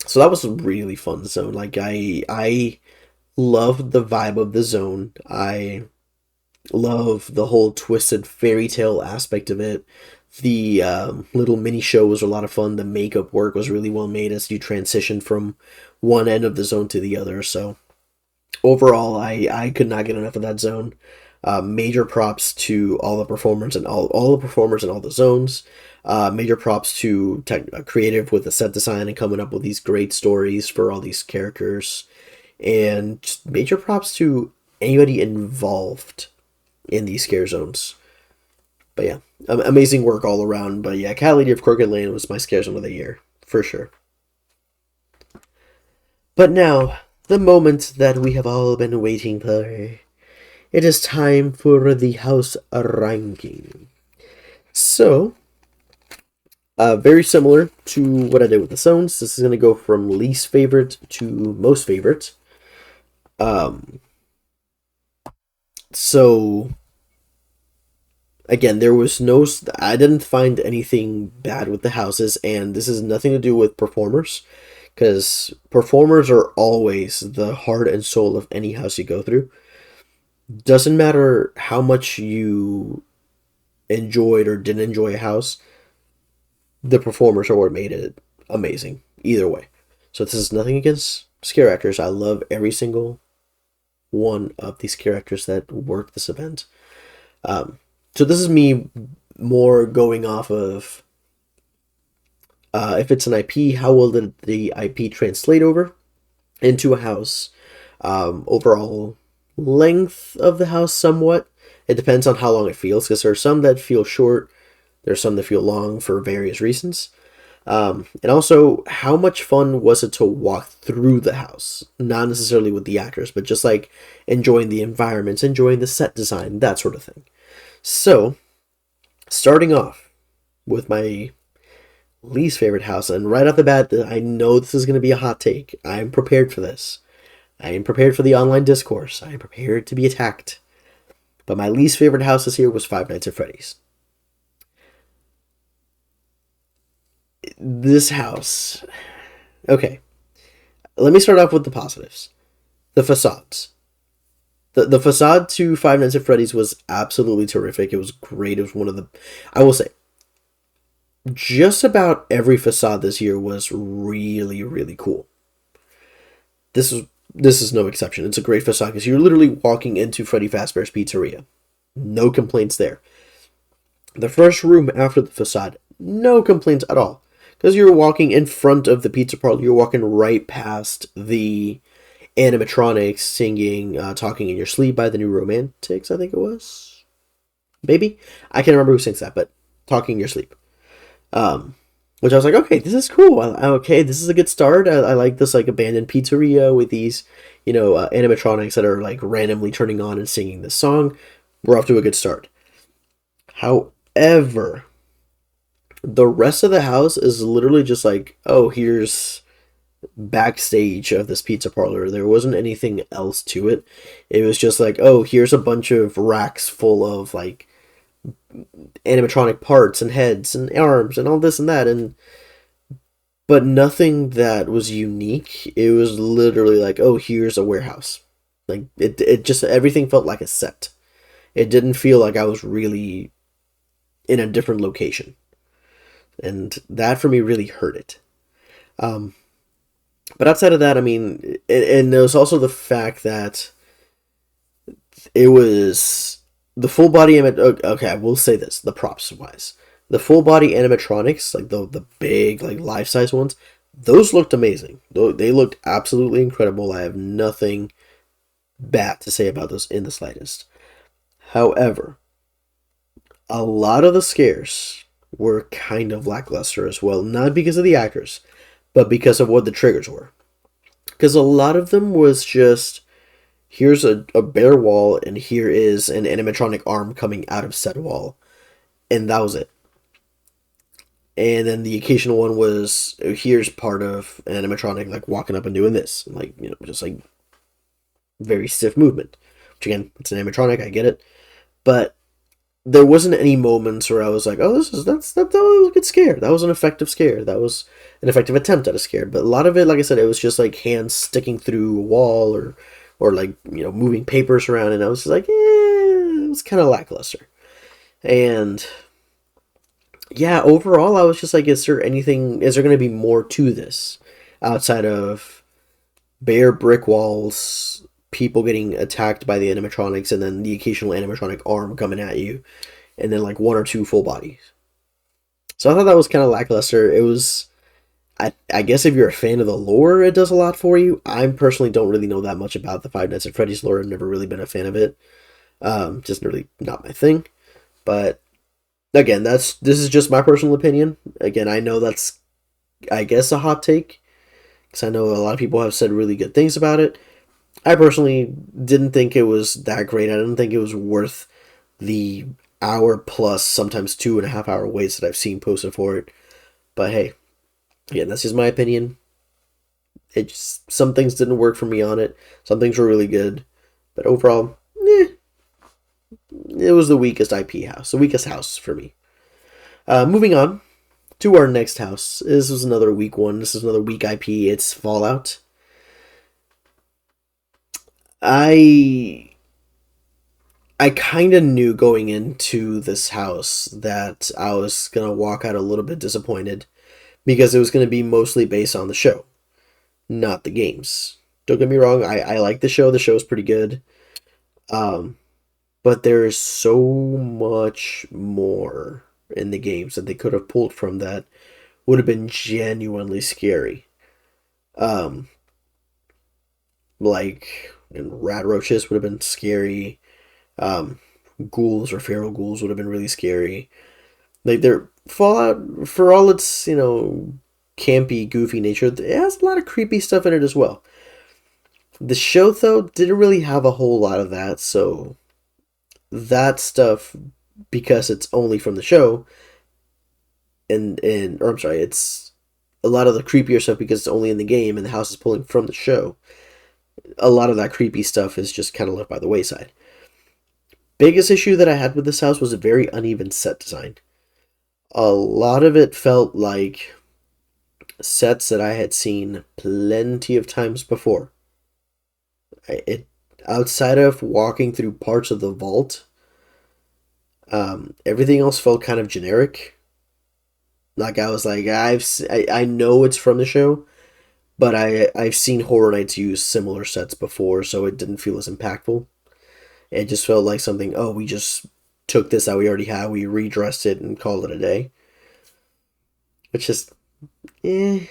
So that was a really fun zone. Like I love the vibe of the zone. I love the whole twisted fairy tale aspect of it. The little mini show was a lot of fun. The makeup work was really well made as you transition from one end of the zone to the other. So overall, I could not get enough of that zone. Major props to all the performers and all the performers in all the zones. Major props to creative with the set design and coming up with these great stories for all these characters. And just major props to anybody involved in these scare zones. But yeah, amazing work all around. But yeah, Cat Lady of Crooked Lane was my scare zone of the year, for sure. But now, the moment that we have all been waiting for. It is time for the house ranking. So, very similar to what I did with the zones. This is going to go from least favorite to most favorite. So, again, I didn't find anything bad with the houses, and this has nothing to do with performers, because performers are always the heart and soul of any house you go through. Doesn't matter how much you enjoyed or didn't enjoy a house, the performers are what made it amazing, either way. So this is nothing against scare actors. I love every single one of these scare actors that work this event. So this is me more going off of if it's an IP, how will the IP translate over into a house? Overall length of the house somewhat. It depends on how long it feels, because there are some that feel short, there's some that feel long for various reasons. And also, how much fun was it to walk through the house? Not necessarily with the actors, but just like enjoying the environments, enjoying the set design, that sort of thing. So, starting off with my least favorite house, and right off the bat, I know this is going to be a hot take. I'm prepared for this. I am prepared for the online discourse. I am prepared to be attacked. But my least favorite house this year was Five Nights at Freddy's. This house... Okay. Let me start off with the positives. The facades. The facade to Five Nights at Freddy's was absolutely terrific. It was great. It was one of the... I will say, just about every facade this year was really, really cool. This is no exception. It's a great facade because you're literally walking into Freddy Fazbear's Pizzeria. No complaints there. The first room after the facade, no complaints at all. Because you're walking in front of the pizza parlor, you're walking right past the animatronics singing Talking in Your Sleep by the New Romantics, I think it was. Maybe? I can't remember who sings that, but Talking in Your Sleep. Which I was like, okay, this is cool. Okay, this is a good start. I like this like abandoned pizzeria with these, animatronics that are like randomly turning on and singing this song. We're off to a good start. However, the rest of the house is literally just like, oh, here's backstage of this pizza parlor. There wasn't anything else to it. It was just like, oh, here's a bunch of racks full of like animatronic parts and heads and arms and all this and that, and but nothing that was unique. It was literally like, oh, here's a warehouse. Like it just everything felt like a set. It didn't feel like I was really in a different location. And that for me really hurt it. But outside of that, I mean, and there was also the fact that it was the full body. Okay, I will say this: the props wise, the full body animatronics, like the big like life size ones, those looked amazing. They looked absolutely incredible. I have nothing bad to say about those in the slightest. However, a lot of the scares were kind of lackluster as well, not because of the actors, but because of what the triggers were. Because a lot of them was just, here's a bare wall, and here is an animatronic arm coming out of said wall, and that was it. And then the occasional one was, here's part of an animatronic like walking up and doing this, like just like very stiff movement. Which again, it's an animatronic, I get it, but there wasn't any moments where I was like, oh, that was a good scare. That was an effective scare. That was an effective attempt at a scare. But a lot of it, like I said, it was just like hands sticking through a wall or like moving papers around, and I was just like, it was kind of lackluster. And yeah, overall, I was just like, is there going to be more to this outside of bare brick walls, people getting attacked by the animatronics, and then the occasional animatronic arm coming at you, and then like one or two full bodies. So I thought that was kind of lackluster. It was, I guess if you're a fan of the lore, it does a lot for you. I personally don't really know that much about the Five Nights at Freddy's lore. I've never really been a fan of it. Just really not my thing. But again, this is just my personal opinion. Again, I know that's, I guess, a hot take, because I know a lot of people have said really good things about it. I personally didn't think it was that great. I didn't think it was worth the hour plus, sometimes 2.5 hour waits that I've seen posted for it. But hey, again, that's just my opinion. Some things didn't work for me on it. Some things were really good. But overall, it was the weakest IP house. The weakest house for me. Moving on to our next house. This was another weak one. This is another weak IP. It's Fallout. I kind of knew going into this house that I was going to walk out a little bit disappointed, because it was going to be mostly based on the show, not the games. Don't get me wrong, I like the show. The show is pretty good. But there is so much more in the games that they could have pulled from that would have been genuinely scary. Like, and rat roaches would have been scary. Ghouls or feral ghouls would have been really scary. Like, their Fallout, for all its campy, goofy nature, it has a lot of creepy stuff in it as well. The show, though, didn't really have a whole lot of that, so that stuff, because it's only from the show, or I'm sorry, it's a lot of the creepier stuff because it's only in the game and the house is pulling from the show. A lot of that creepy stuff is just kind of left by the wayside. Biggest issue that I had with this house was a very uneven set design. A lot of it felt like sets that I had seen plenty of times before. Outside of walking through parts of the vault, everything else felt kind of generic. Like, I was like, I know it's from the show, but I've seen Horror Nights use similar sets before, so it didn't feel as impactful. It just felt like something, oh, we just took this that we already had, we redressed it and called it a day. Which is, eh,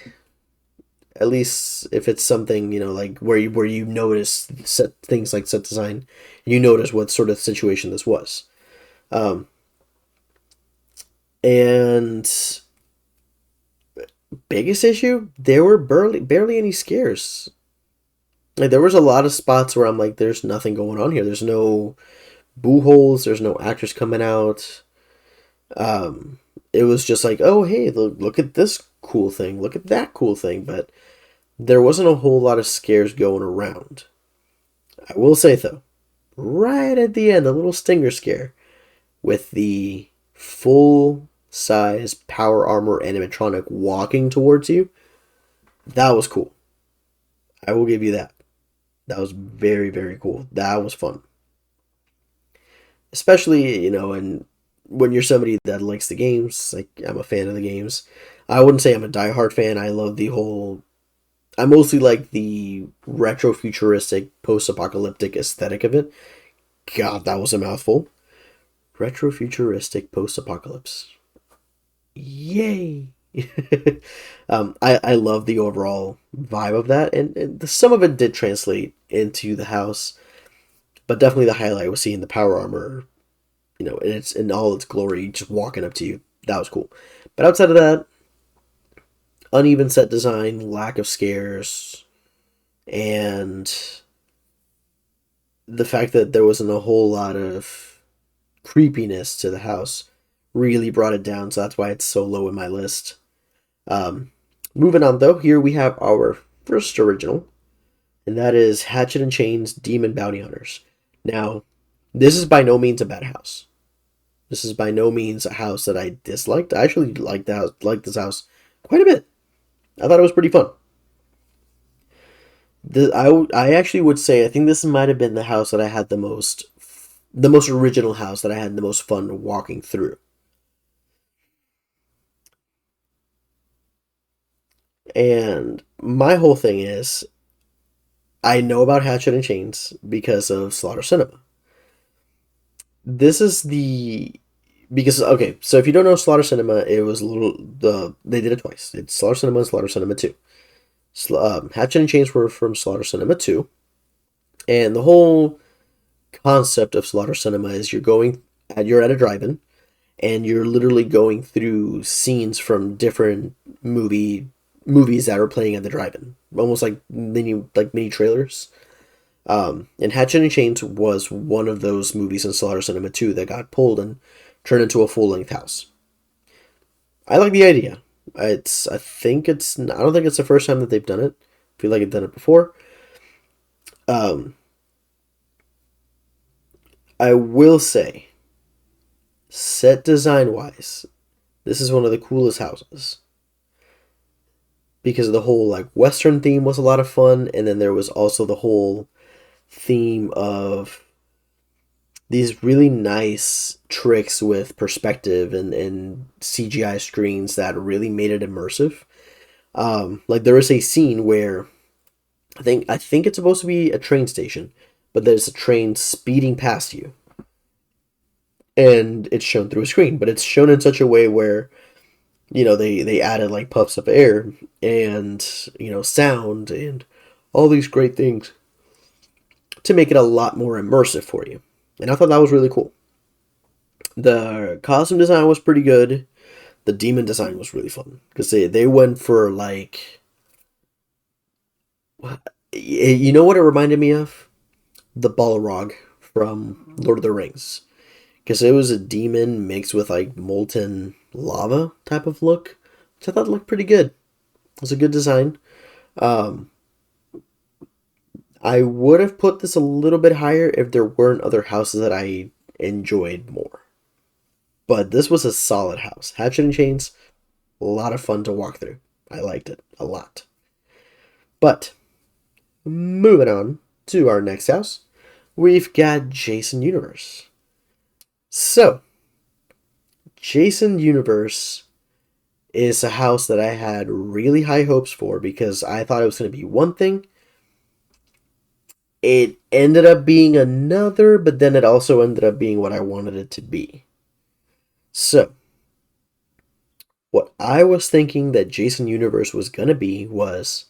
at least if it's something, like where you notice set things like set design, you notice what sort of situation this was. Um, and biggest issue, there were barely any scares. Like there was a lot of spots where I'm like, there's nothing going on here. There's no boo holes. There's no actors coming out. Um, it was just like, oh hey, look at this cool thing. Look at that cool thing. But there wasn't a whole lot of scares going around. I will say though, right at the end, a little stinger scare with the full size power armor animatronic walking towards you. That was cool. I will give you that. That was very, very cool. That was fun. Especially, and when you're somebody that likes the games, like I'm a fan of the games. I wouldn't say I'm a diehard fan. I love the whole. I mostly like the retro futuristic post apocalyptic aesthetic of it. God, that was a mouthful. Retro futuristic post apocalypse. Yay! I love the overall vibe of that, and some of it did translate into the house, but definitely the highlight was seeing the power armor, in all its glory, just walking up to you. That was cool. But outside of that, uneven set design, lack of scares, and the fact that there wasn't a whole lot of creepiness to the house really brought it down. So that's why it's so low in my list. Um, Moving on though, here we have our first original, and that is Hatchet and Chain's Demon Bounty Hunters. Now, this is by no means a bad house. This is by no means a house that I disliked. I actually liked this house quite a bit. I thought it was pretty fun. I actually would say I think this might have been the house that I had the most original house that I had the most fun walking through. And my whole thing is I know about Hatchet and Chains because of Slaughter Cinema. This is the because okay, so if you don't know Slaughter Cinema, it was a little they did it twice. It's Slaughter Cinema and Slaughter Cinema 2. Hatchet and Chains were from Slaughter Cinema 2, and the whole concept of Slaughter Cinema is you're at a drive-in and you're literally going through scenes from different movies that are playing at the drive-in, almost like mini trailers. And Hatchet and Chains was one of those movies in Slaughter Cinema 2 that got pulled and turned into a full-length house. I like the idea. I don't think it's the first time that they've done it. I feel like they've done it before. Um, I will say, set design wise, this is one of the coolest houses because the whole like Western theme was a lot of fun, and then there was also the whole theme of these really nice tricks with perspective and CGI screens that really made it immersive. Like there is a scene where I think it's supposed to be a train station, but there's a train speeding past you, and it's shown through a screen, but it's shown in such a way where they added like puffs of air and sound and all these great things to make it a lot more immersive for you. And I thought that was really cool. The costume design was pretty good. The demon design was really fun because they went for like, you know what it reminded me of? The Balrog from Lord of the Rings, because it was a demon mixed with like molten lava type of look, which I thought looked pretty good. It was a good design. Um, I would have put this a little bit higher if there weren't other houses that I enjoyed more. But this was a solid house. Hatchet and Chains, a lot of fun to walk through. I liked it a lot. But moving on to our next house, we've got Jason Universe. So, Jason Universe is a house that I had really high hopes for because I thought it was going to be one thing, it ended up being another, but then it also ended up being what I wanted it to be. So, what I was thinking that Jason Universe was gonna be was,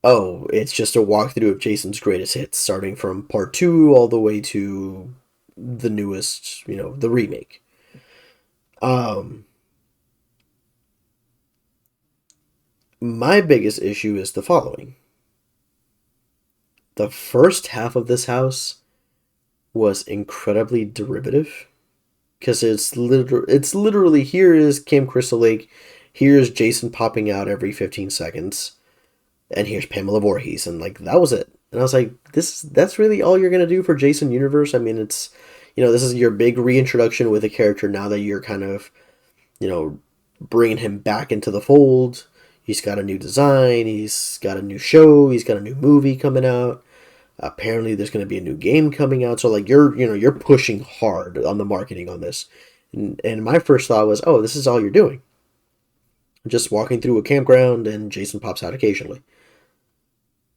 oh, it's just a walkthrough of Jason's greatest hits, starting from part two all the way to the newest, the remake. Um, my biggest issue is the following. The first half of this house was incredibly derivative because it's literally here is Camp Crystal Lake, here's Jason popping out every 15 seconds, and here's Pamela Voorhees, and like that was it. And I was like, that's really all you're gonna do for Jason Universe. I mean, it's this is your big reintroduction with a character now that you're kind of you know bringing him back into the fold. He's got a new design. He's got a new show. He's got a new movie coming out. Apparently, there's going to be a new game coming out. So like you're pushing hard on the marketing on this. And my first thought was, oh, this is all you're doing. Just walking through a campground and Jason pops out occasionally.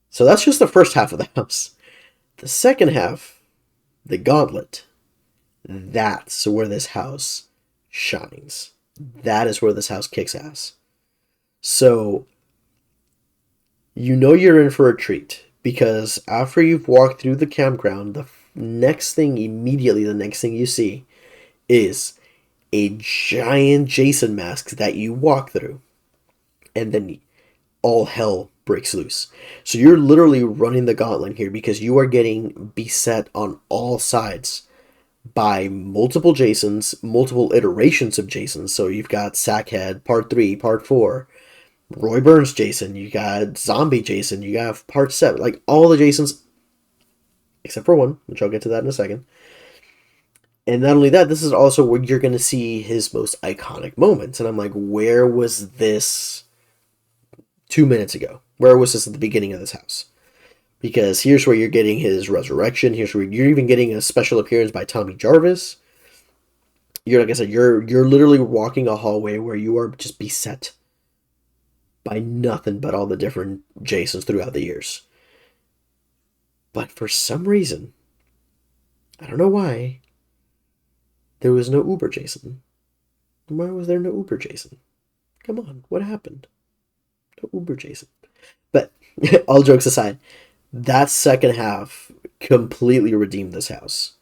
So that's just the first half of the house. The second half, the gauntlet, that's where this house shines. That is where this house kicks ass. So, you're in for a treat because after you've walked through the campground, the next thing you see is a giant Jason mask that you walk through. And then all hell breaks loose. So you're literally running the gauntlet here because you are getting beset on all sides by multiple Jasons, multiple iterations of Jasons. So you've got Sackhead, Part 3, Part 4, Roy Burns Jason, you got Zombie Jason, you got Part 7, like all the Jasons, except for one, which I'll get to that in a second. And not only that, this is also where you're going to see his most iconic moments. And I'm like, where was this 2 minutes ago? Where was this at the beginning of this house? Because here's where you're getting his resurrection. Here's where you're even getting a special appearance by Tommy Jarvis. Like I said, you're literally walking a hallway where you are just beset by nothing but all the different Jasons throughout the years. But for some reason, I don't know why, there was no Uber Jason. Why was there no Uber Jason? Come on, what happened? No Uber Jason. But all jokes aside, that second half completely redeemed this house.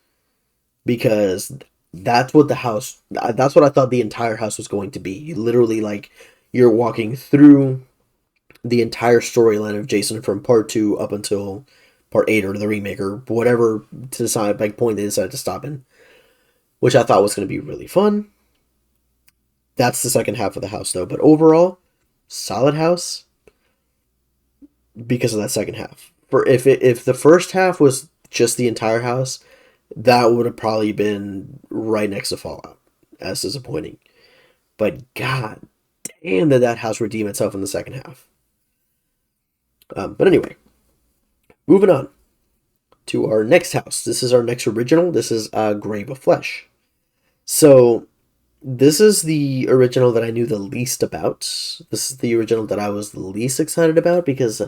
Because that's what I thought the entire house was going to be. You literally, like, you're walking through the entire storyline of Jason from part 2 up until part 8 or the remake or whatever to decide, like, point they decided to stop in, which I thought was going to be really fun. That's the second half of the house, though. But overall, solid house because of that second half. For if the first half was just the entire house, that would have probably been right next to Fallout. As disappointing. But god damn did that house redeem itself in the second half. But anyway, moving on to our next house. This is our next original. This is Grave of Flesh. So this is the original that I knew the least about. This is the original that I was the least excited about because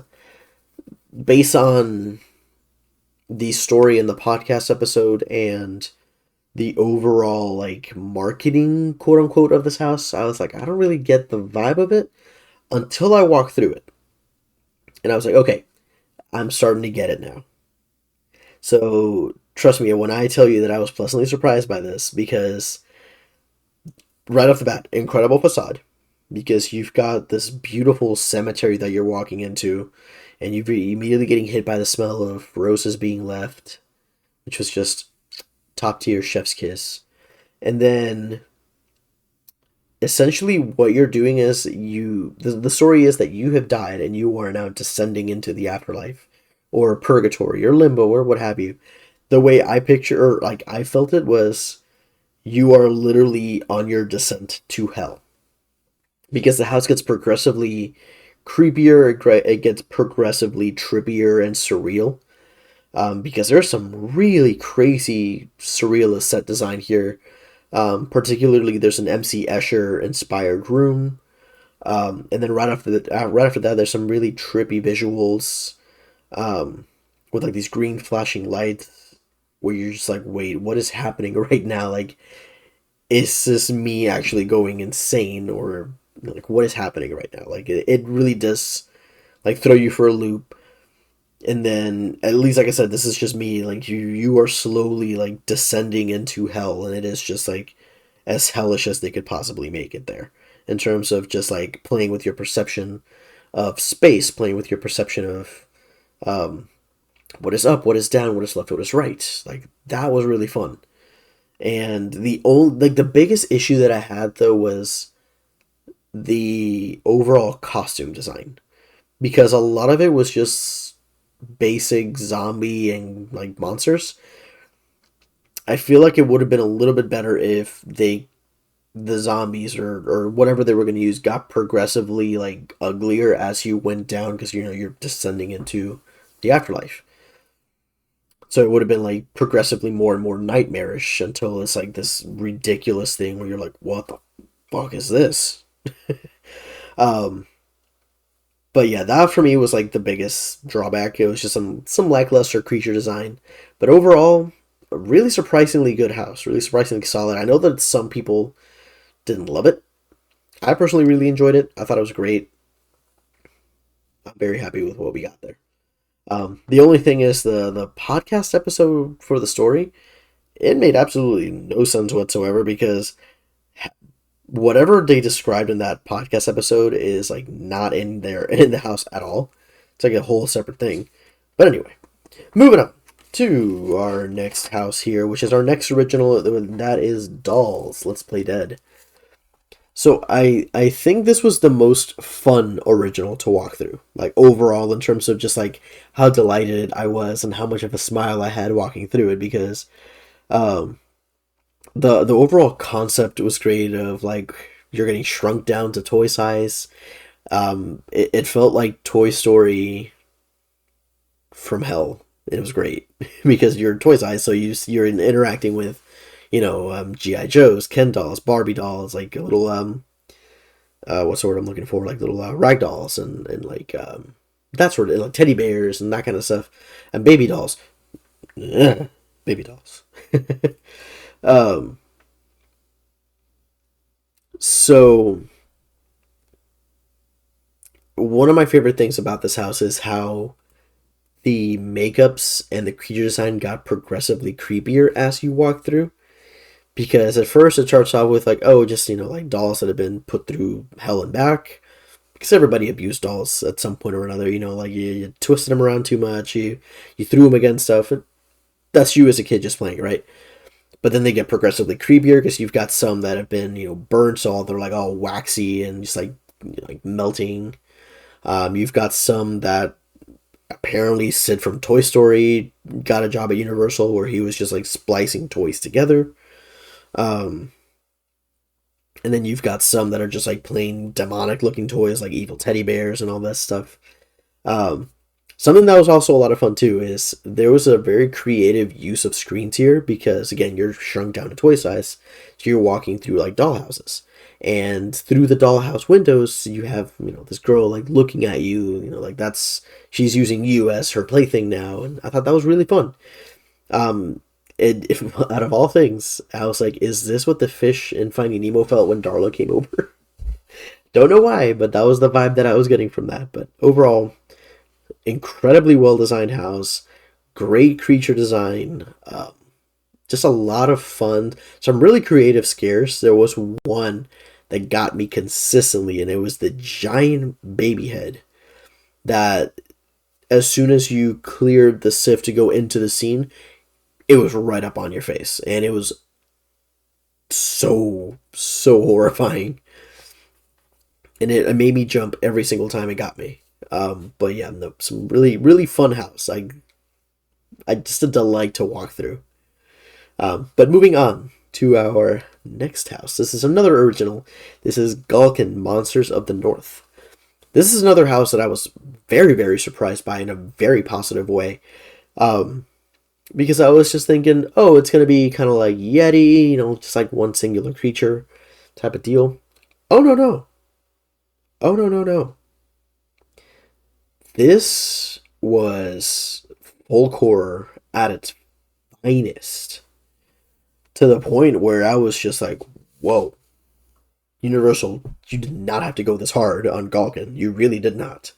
based on the story in the podcast episode and the overall like marketing quote unquote of this house, I was like, I don't really get the vibe of it until I walked through it. And I was like, okay, I'm starting to get it now. So trust me when I tell you that I was pleasantly surprised by this because right off the bat, incredible facade because you've got this beautiful cemetery that you're walking into and you're immediately getting hit by the smell of roses being left, which was just top tier chef's kiss. And then essentially what you're doing is the story is that you have died and you are now descending into the afterlife or purgatory or limbo or what have you. The way I picture or like I felt it was you are literally on your descent to hell because the house gets progressively creepier, it gets progressively trippier and surreal because there's some really crazy surrealist set design here. Particularly, there's an MC Escher inspired room, and then right after that, there's some really trippy visuals with like these green flashing lights where you're just like, wait, what is happening right now? Like, is this me actually going insane, or like what is happening right now? Like it really does like throw you for a loop. And then at least like I said, this is just me, like you are slowly like descending into hell, and it is just like as hellish as they could possibly make it there, in terms of just like playing with your perception of space, playing with your perception of um, what is up, what is down, what is left, what is right. Like that was really fun. And the only like the biggest issue that I had though was the overall costume design, because a lot of it was just basic zombie and like monsters. I feel like it would have been a little bit better if the zombies or whatever they were going to use got progressively like uglier as you went down, because you know you're descending into the afterlife. So it would have been like progressively more and more nightmarish until it's like this ridiculous thing where you're like, what the fuck is this? Um, but yeah, that for me was like the biggest drawback. It was just some lackluster creature design, but overall, a really surprisingly good house, really surprisingly solid. I know that some people didn't love it. I personally really enjoyed it. I thought it was great. I'm very happy with what we got there. The only thing is the podcast episode for the story. It made absolutely no sense whatsoever, because whatever they described in that podcast episode is like not in there in the house at all. It's like a whole separate thing. But anyway, moving on to our next house here, which is our next original. That is Dolls. Let's Play Dead. So I think this was the most fun original to walk through, like overall, in terms of just like how delighted I was and how much of a smile I had walking through it, because um, the overall concept was great of like you're getting shrunk down to toy size. It felt like Toy Story from hell. It was great because you're toy size, so you're interacting with, GI Joes, Ken dolls, Barbie dolls, like little what's the word I'm looking for, like little rag dolls and like that sort of like teddy bears and that kind of stuff, and baby dolls. Ugh, baby dolls. um, so one of my favorite things about this house is how the makeups and the creature design got progressively creepier as you walk through. Because at first it starts off with like, oh, just like dolls that have been put through hell and back. Because everybody abused dolls at some point or another. Like you twisted them around too much. You threw them against stuff. That's you as a kid just playing, right? But then they get progressively creepier because you've got some that have been burned, so they're like all waxy and just like melting. You've got some that apparently Sid from Toy Story got a job at Universal where he was just like splicing toys together. Um, and then you've got some that are just like plain demonic looking toys like evil teddy bears and all that stuff. Um, Something that was also a lot of fun too is there was a very creative use of screens here, because again, you're shrunk down to toy size, so you're walking through like dollhouses. And through the dollhouse windows, you have, this girl like looking at you, like she's using you as her plaything now. And I thought that was really fun. If out of all things, I was like, is this what the fish in Finding Nemo felt when Darla came over? Don't know why, but that was the vibe that I was getting from that. But overall, incredibly well designed house, great creature design, just a lot of fun, some really creative scares. There was one that got me consistently, and it was the giant baby head that, as soon as you cleared the sift to go into the scene, it was right up on your face, and it was so horrifying, and it made me jump every single time it got me. But yeah, no, some really fun house. I just a delight to walk through. But moving on to our next house. This is another original. This is Gulkin Monsters of the North. This is another house that I was very surprised by in a very positive way. Because I was just thinking, oh, it's going to be kind of like Yeti, just like one singular creature type of deal. Oh, no, no. Oh, no, no, no. This was folk horror at its finest, to the point where I was just like, whoa, Universal, you did not have to go this hard on Galkin. You really did not.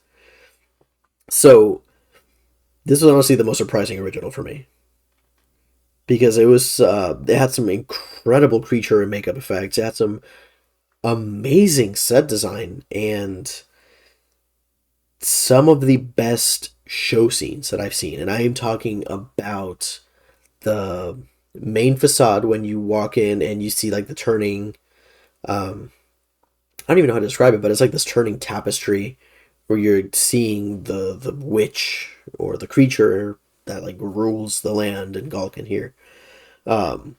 So, this was honestly the most surprising original for me. Because it had some incredible creature and makeup effects. It had some amazing set design and some of the best show scenes that I've seen. And I am talking about the main facade when you walk in and you see like the turning. I don't even know how to describe it, but it's like this turning tapestry where you're seeing the witch or the creature that like rules the land in Galkin here. Um,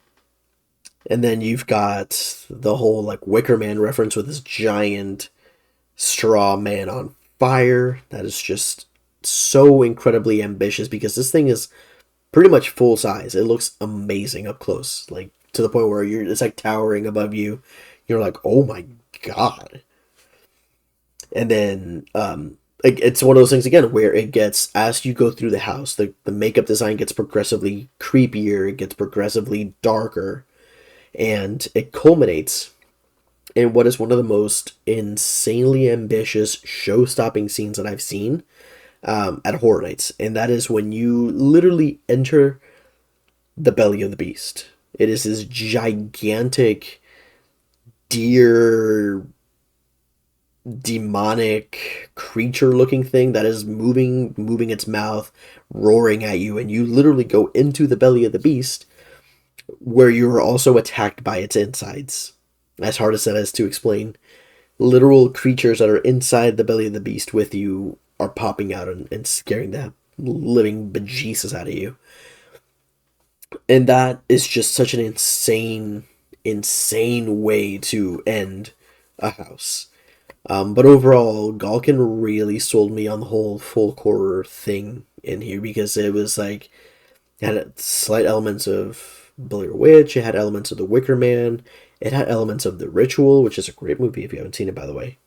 and then you've got the whole like Wicker Man reference with this giant straw man on fire that is just so incredibly ambitious because this thing is pretty much full size. It looks amazing up close, like to the point where it's like towering above you. You're like, oh my god. And then like it's one of those things again where it gets, as you go through the house, the makeup design gets progressively creepier, it gets progressively darker, and it culminates in what is one of the most insanely ambitious show-stopping scenes that I've seen at Horror Nights, and that is when you literally enter the belly of the beast. It is this gigantic deer demonic creature looking thing that is moving its mouth, roaring at you, and you literally go into the belly of the beast where you are also attacked by its insides. As hard as that is to explain, literal creatures that are inside the belly of the beast with you are popping out and scaring the living bejesus out of you. And that is just such an insane way to end a house. But overall, Galkin really sold me on the whole folk horror thing in here because it was like, it had slight elements of Blair Witch, it had elements of The Wicker Man, it had elements of The Ritual, which is a great movie if you haven't seen it, by the way.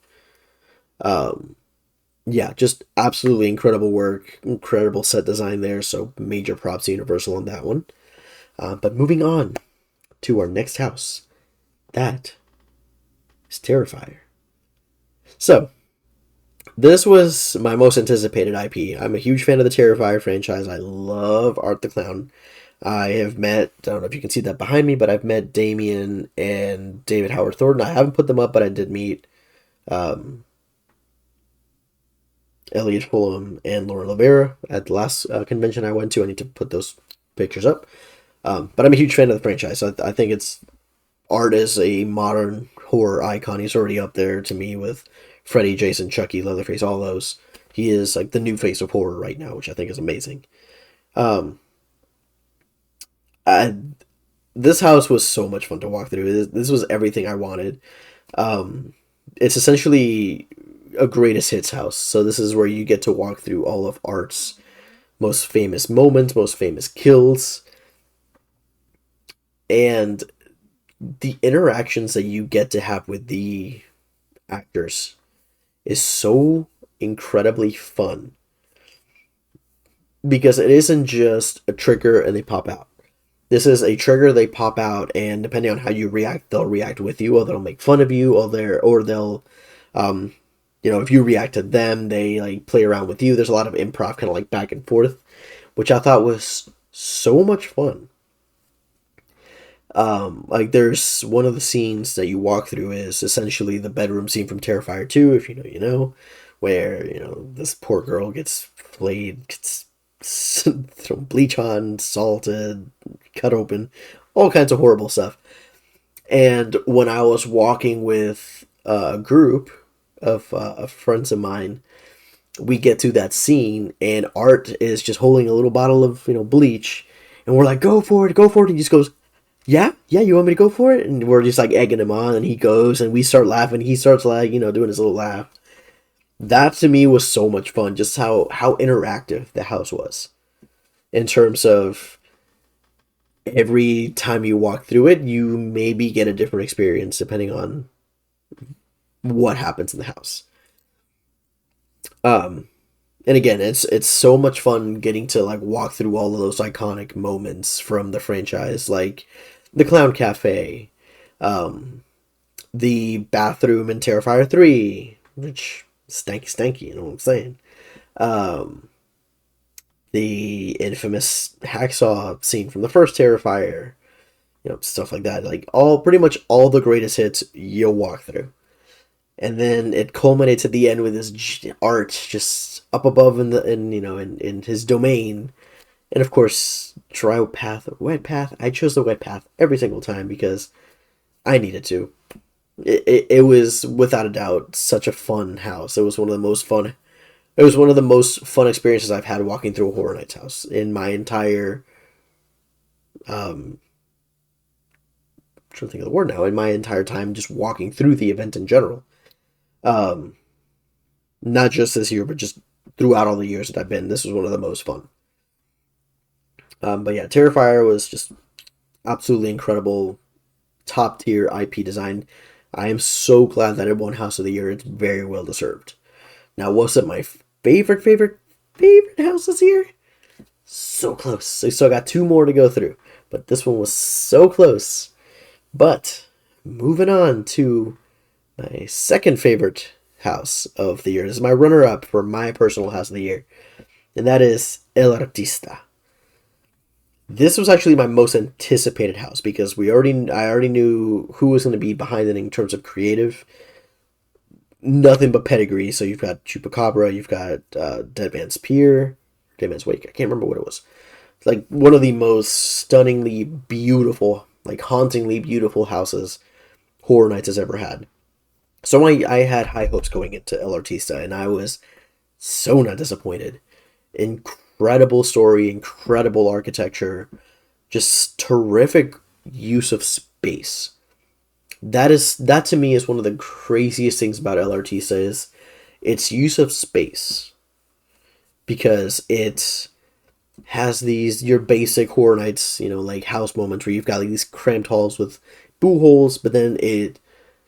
Yeah, just absolutely incredible work, incredible set design there, so major props to Universal on that one. But moving on to our next house, that is Terrifier. So, this was my most anticipated IP. I'm a huge fan of the Terrifier franchise. I love Art the Clown. I have met, I don't know if you can see that behind me, but I've met Damien and David Howard Thornton. I haven't put them up, but I did meet Elliot Fulham and Lauren Rivera at the last convention I went to. I need to put those pictures up. But I'm a huge fan of the franchise. So I think Art is a modern horror icon. He's already up there to me with Freddy, Jason, Chucky, Leatherface, all those. He is like the new face of horror right now, which I think is amazing. Um, I, this house was so much fun to walk through. This was everything I wanted. It's essentially a greatest hits house. So this is where you get to walk through all of Art's most famous moments, most famous kills, and the interactions that you get to have with the actors is so incredibly fun because it isn't just a trigger and they pop out. This is a trigger, they pop out, and depending on how you react, they'll react with you, or they'll make fun of you, or they'll, if you react to them, they like play around with you. There's a lot of improv, kind of like back and forth, which I thought was so much fun. Like there's one of the scenes that you walk through is essentially the bedroom scene from Terrifier 2, if you know, you know, where, this poor girl gets flayed, gets thrown bleach on, salted, cut open, all kinds of horrible stuff. And when I was walking with a group of friends of mine, we get to that scene and Art is just holding a little bottle of, bleach, and we're like, go for it, and he just goes, yeah, you want me to go for it? And we're just like egging him on, and he goes, and we start laughing. He starts like, doing his little laugh. That to me was so much fun, just how interactive the house was. In terms of every time you walk through it, you maybe get a different experience depending on what happens in the house. And again, it's so much fun getting to like walk through all of those iconic moments from the franchise, like the Clown Cafe, um, the bathroom in Terrifier 3, which stanky stanky, you know what I'm saying? Um, the infamous hacksaw scene from the first Terrifier, stuff like that. Like all pretty much all the greatest hits you'll walk through. And then it culminates at the end with his art just up above in his domain. And of course, dry path or wet path. I chose the wet path every single time because I needed to. It was without a doubt such a fun house. It was one of the most fun. It was one of the most fun experiences I've had walking through a Horror Nights house in my entire. Um, I'm trying to think of the word now. In my entire time, just walking through the event in general. Um, Not just this year, but just throughout all the years that I've been. This was one of the most fun. But yeah, Terrifier was just absolutely incredible, top tier IP design. I am so glad that it won House of the Year. It's very well deserved. Now, was it my favorite house this year? So close. So still got two more to go through, but this one was so close. But moving on to my second favorite house of the year. This is my runner up for my personal house of the year, and that is El Artista. This was actually my most anticipated house because I already knew who was going to be behind it in terms of creative. Nothing but pedigree. So you've got Chupacabra, you've got Dead Man's Pier, Dead Man's Wake. I can't remember what it was. It's like one of the most stunningly beautiful, like hauntingly beautiful houses Horror Nights has ever had. So I had high hopes going into El Artista, and I was so not disappointed. Incredible story, incredible architecture, just terrific use of space. That to me is one of the craziest things about El Artista is its use of space because it has these your basic Horror Nights, like house moments where you've got like these cramped halls with boo holes, but then it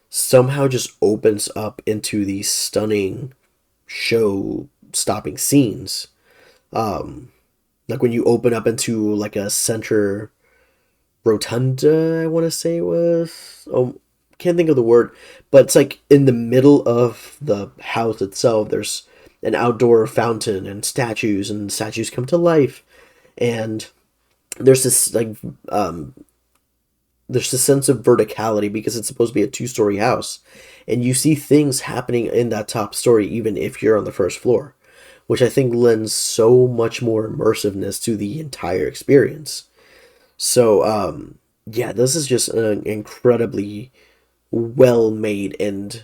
somehow just opens up into these stunning show stopping scenes. Um, like when you open up into like a center rotunda, I want to say it was. Oh, can't think of the word, but it's like in the middle of the house itself. There's an outdoor fountain and statues come to life, and there's this like there's this sense of verticality because it's supposed to be a two-story house, and you see things happening in that top story even if you're on the first floor, which I think lends so much more immersiveness to the entire experience. So, yeah, this is just an incredibly well made and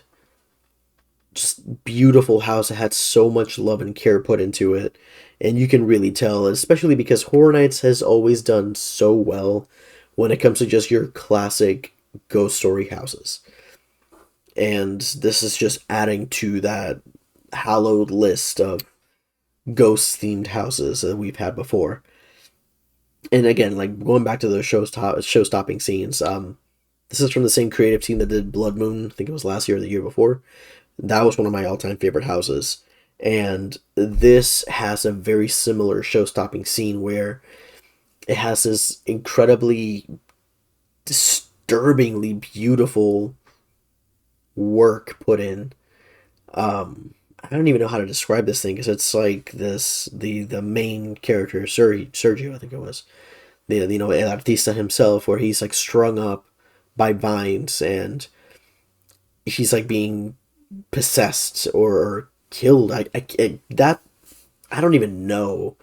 just beautiful house. It had so much love and care put into it. And you can really tell, especially because Horror Nights has always done so well when it comes to just your classic ghost story houses. And this is just adding to that hallowed list of ghost themed houses that we've had before. And again, like going back to those show stopping scenes, this is from the same creative team that did Blood Moon. I think it was last year or the year before. That was one of my all time favorite houses. And this has a very similar show stopping scene where it has this incredibly disturbingly beautiful work put in. I don't even know how to describe this thing because it's like the main character Sergio, I think it was, El Artista himself, where he's like strung up by vines and he's like being possessed or killed. I don't even know.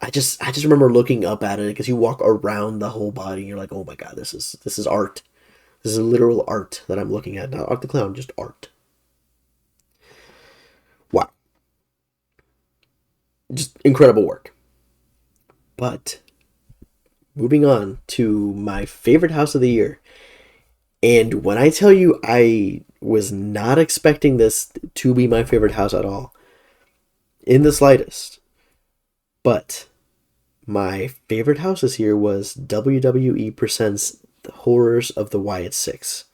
I just remember looking up at it because you walk around the whole body and you're like, oh my god, this is art. This is literal art that I'm looking at. Not Art the Clown, just art. Wow, just incredible work. But moving on to my favorite house of the year. And when I tell you I was not expecting this to be my favorite house at all, in the slightest, but my favorite house this year was WWE Presents The Horrors of the Wyatt Six.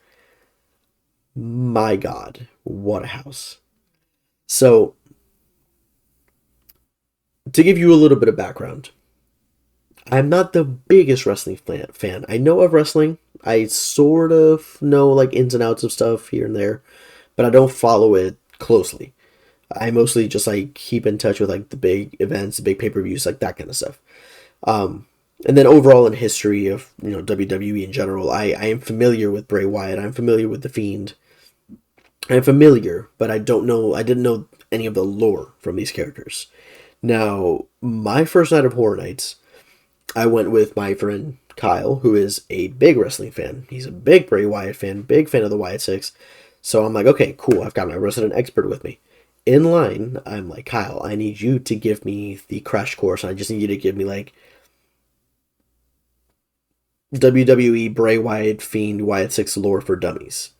My god, what a house. So, To give you a little bit of background, I'm not the biggest wrestling fan. I know of wrestling. I sort of know like ins and outs of stuff here and there, but I don't follow it closely. I mostly just like keep in touch with like the big events, the big pay-per-views, like that kind of stuff. Um, and then overall in history of WWE in general, I am familiar with Bray Wyatt. I'm familiar with the Fiend. I'm familiar, but I don't know. I didn't know any of the lore from these characters. Now, my first night of Horror Nights, I went with my friend Kyle, who is a big wrestling fan. He's a big Bray Wyatt fan, big fan of the Wyatt Six. So I'm like, okay, cool. I've got my resident expert with me. In line, I'm like, Kyle, I need you to give me the crash course. I just need you to give me like WWE Bray Wyatt Fiend Wyatt Six lore for dummies,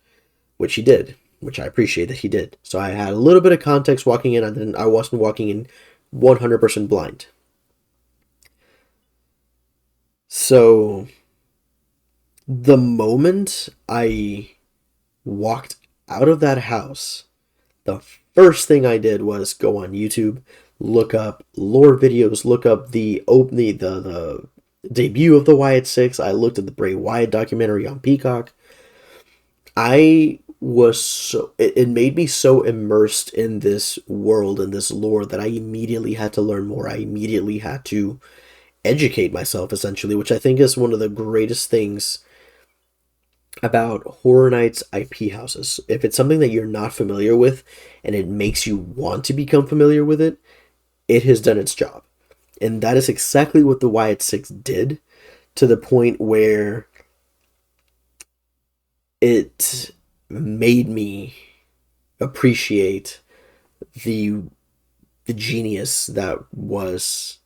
which he did, which I appreciate that he did. So I had a little bit of context walking in, and then I wasn't walking in 100% blind. So the moment I walked out of that house, the first thing I did was go on YouTube, look up lore videos, look up the debut of the Wyatt Six. I looked at the Bray Wyatt documentary on Peacock. It made me so immersed in this world and this lore that I immediately had to learn more. I immediately had to educate myself, essentially, which I think is one of the greatest things about Horror Nights IP houses. If it's something that you're not familiar with and it makes you want to become familiar with it, it has done its job. And that is exactly what the Wyatt Six did, to the point where it made me appreciate the the genius that was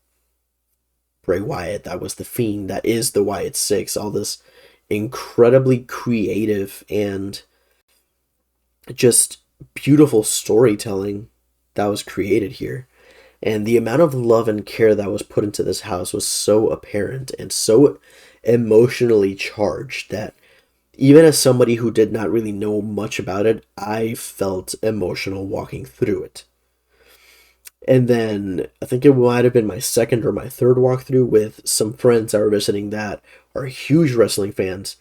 Bray Wyatt, that was the Fiend, that is the Wyatt Six, all this incredibly creative and just beautiful storytelling that was created here. And the amount of love and care that was put into this house was so apparent and so emotionally charged that even as somebody who did not really know much about it, I felt emotional walking through it. And then I think it might have been my second or my third walkthrough with some friends that were visiting that are huge wrestling fans.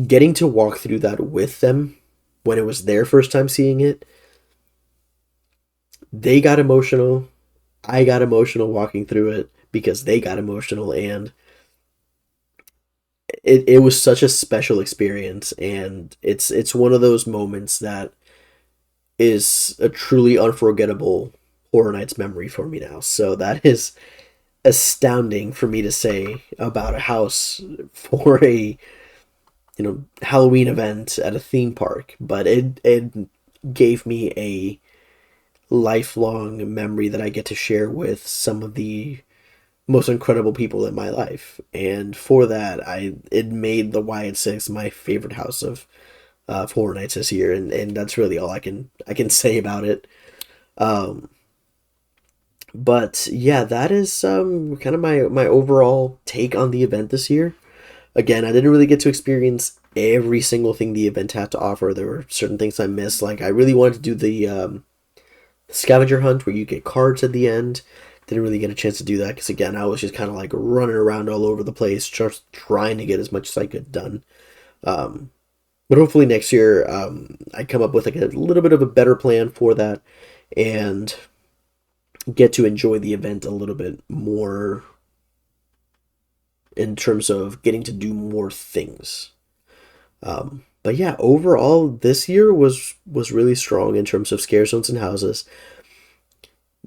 Getting to walk through that with them when it was their first time seeing it, they got emotional. I got emotional walking through it because they got emotional, and it was such a special experience, and it's one of those moments that is a truly unforgettable Horror Nights memory for me now. So that is astounding for me to say about a house for a Halloween event at a theme park, but it gave me a lifelong memory that I get to share with some of the most incredible people in my life. And for that, it made the Wyatt Six my favorite house of Horror Nights this year, and that's really all I can say about it. Um, but yeah, that is kind of my overall take on the event this year. Again, I didn't really get to experience every single thing the event had to offer. There were certain things I missed. Like I really wanted to do the scavenger hunt where you get cards at the end. Didn't really get a chance to do that because again, I was just kind of like running around all over the place, just trying to get as much as I could done. Um, but hopefully next year, I come up with like a little bit of a better plan for that and get to enjoy the event a little bit more in terms of getting to do more things. But yeah, overall, this year was really strong in terms of scare zones and houses.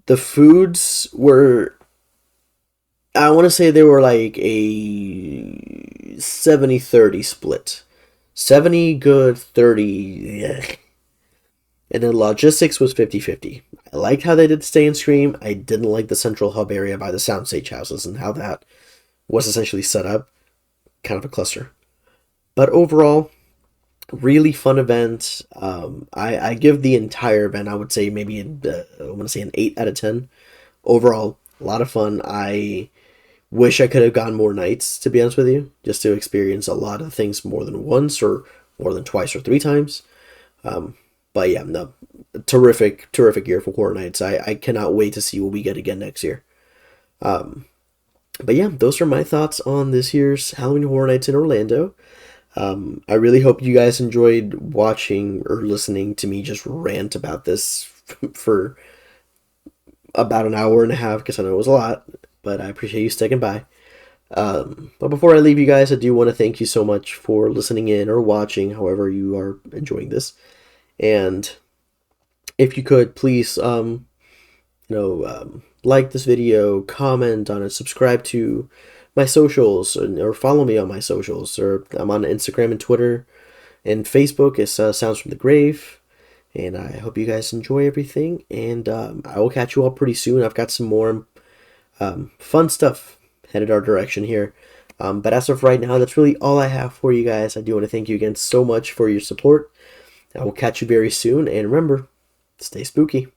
The foods were, I want to say they were like a 70-30 split. 70 good, 30, yeah. And then logistics was 50-50. I liked how they did Stay and Scream. I didn't like the central hub area by the soundstage houses and how that was essentially set up. Kind of a cluster. But overall, really fun event. I give the entire event, I would say maybe I want to say an 8 out of 10. Overall, a lot of fun. I wish I could have gone more nights, to be honest with you, just to experience a lot of things more than once or more than twice or three times. But yeah, no, terrific year for Horror Nights. I cannot wait to see what we get again next year. But yeah, those are my thoughts on this year's Halloween Horror Nights in Orlando. I really hope you guys enjoyed watching or listening to me just rant about this for about an hour and a half, because I know it was a lot, but I appreciate you sticking by. But before I leave you guys, I do want to thank you so much for listening in or watching, however you are enjoying this. And if you could, please, like this video, comment on it, subscribe to my socials, or follow me on my socials. Or I'm on Instagram and Twitter and Facebook. It's Sounds from the Grave. And I hope you guys enjoy everything. And I will catch you all pretty soon. I've got some more fun stuff headed our direction here. But as of right now, that's really all I have for you guys. I do want to thank you again so much for your support. I will catch you very soon. And remember, stay spooky.